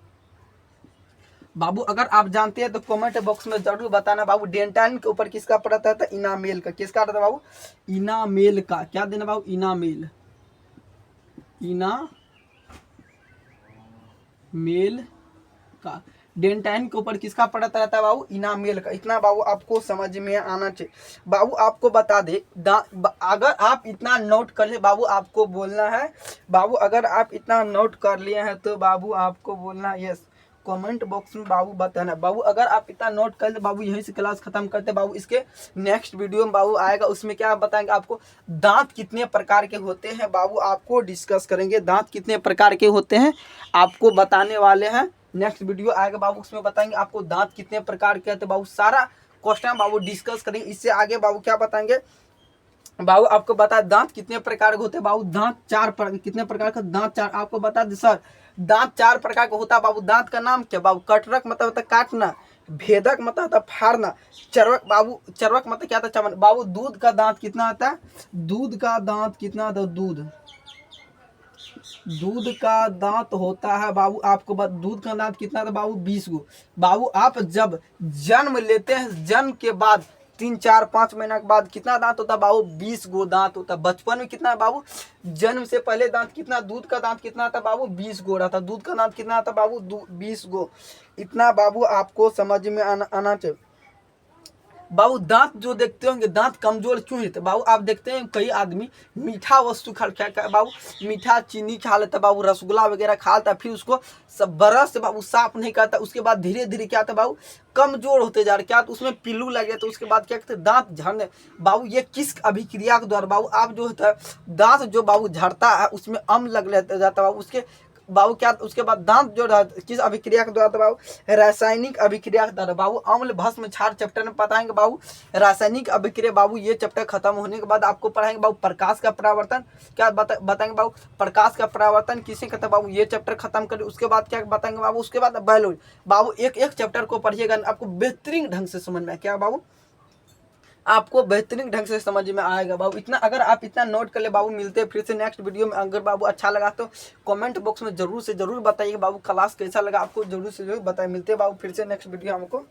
बाबू। अगर आप जानते हैं तो कमेंट बॉक्स में जरूर बताना बाबू, डेंटाइन के ऊपर किसका परत रहता है, इनामेल का, किसका रहता है बाबू, इनामेल का, क्या देना बाबू, इनामेल, इनामेल का। डेंटाइन के ऊपर किसका परत रहता है बाबू, इनामेल का। इतना बाबू आपको समझ में आना चाहिए बाबू। आपको बता दे अगर आप इतना नोट कर ले बाबू, आपको बोलना है बाबू, अगर आप इतना नोट कर लिए हैं तो बाबू आपको बोलना यस, कमेंट बॉक्स में बाबू बताना बाबू। अगर आप इतना नोट कर ले बाबू, यहीं से क्लास खत्म करते बाबू। इसके नेक्स्ट वीडियो में बाबू आएगा, उसमें क्या बताएंगे आपको, दांत कितने प्रकार के होते हैं बाबू, आपको डिस्कस करेंगे, दांत कितने प्रकार के होते हैं आपको बताने वाले हैं। नेक्स्ट वीडियो आएगा बाबू, उसमें बताएंगे आपको दांत कितने प्रकार के होते हैं बाबू, सारा क्वेश्चन बाबू डिस्कस करेंगे। इससे आगे बाबू क्या बताएंगे बाबू, आपको बता दांत कितने प्रकार के होते हैं बाबू, दांत कितने प्रकार का, दांत चार, आपको बता दे सर दांत 4 प्रकार का होता है बाबू। दांत का नाम क्या बाबू, कटरक मतलब होता है काटना, भेदक मतलब होता है फाड़ना, चर्वक बाबू, चर्वक मतलब क्या था, चमन बाबू। दूध का दांत कितना आता है, दूध का दांत कितना आता है, दूध का दांत होता है बाबू, आपको दूध का दांत कितना था बाबू, 20 गो बाबू। आप जब जन्म लेते हैं, जन्म के बाद 3 4 5 महीना के बाद कितना दांत होता है बाबू, 20 गो दांत होता है। बचपन में कितना है बाबू, जन्म से पहले दांत कितना, दूध का दांत कितना था बाबू, 20 गो रहता। दूध का दांत कितना था बाबू, 20 गो। इतना बाबू आपको समझ में आना चाहिए बाबू। दांत जो देखते होंगे, दांत कमजोर क्यों रहते बाबू, आप देखते हैं कई आदमी मीठा वस्तु खा बाबू, मीठा चीनी खा लेता बाबू, रसगुल्ला वगैरह खा लेता, फिर उसको सब ब्रश से बाबू साफ नहीं करता, उसके बाद धीरे धीरे क्या था बाबू, कमजोर होते जा रहे, क्या तो उसमें पिल्लू लग गया, तो उसके बाद क्या कहते हैं, दांत झड़ने बाबू। ये किस अभिक्रिया के द्वारा बाबू, आप जो होता है दांत जो बाबू झड़ता है, उसमें अम्ल लग जाता है बाबू, उसके बाबू क्या, उसके बाद दांत जो किस अभिक्रिया के द्वारा बाबू, रासायनिक अभिक्रिया के द्वारा बाबू। अम्ल भस्म क्षार चैप्टर में बताएंगे बाबू रासायनिक अभिक्रिया बाबू। ये चैप्टर खत्म होने के बाद आपको पढ़ाएंगे बाबू प्रकाश का परावर्तन, क्या बताएंगे बाबू, प्रकाश का परावर्तन किसे कहते हैं बाबू, ये चैप्टर खत्म करें। उसके बाद क्या बताएंगे बाबू, उसके बाद बायोलॉजी बाबू। एक एक चैप्टर को पढ़िएगा, आपको बेहतरीन ढंग से समझ में क्या बाबू, आपको बेहतरीन ढंग से समझ में आएगा बाबू। इतना अगर आप इतना नोट कर ले बाबू, मिलते हैं फिर से नेक्स्ट वीडियो में। अगर बाबू अच्छा लगा तो कमेंट बॉक्स में जरूर से जरूर बताइए बाबू, क्लास कैसा लगा आपको, जरूर से जरूर बताइए। मिलते हैं बाबू फिर से नेक्स्ट वीडियो हमको।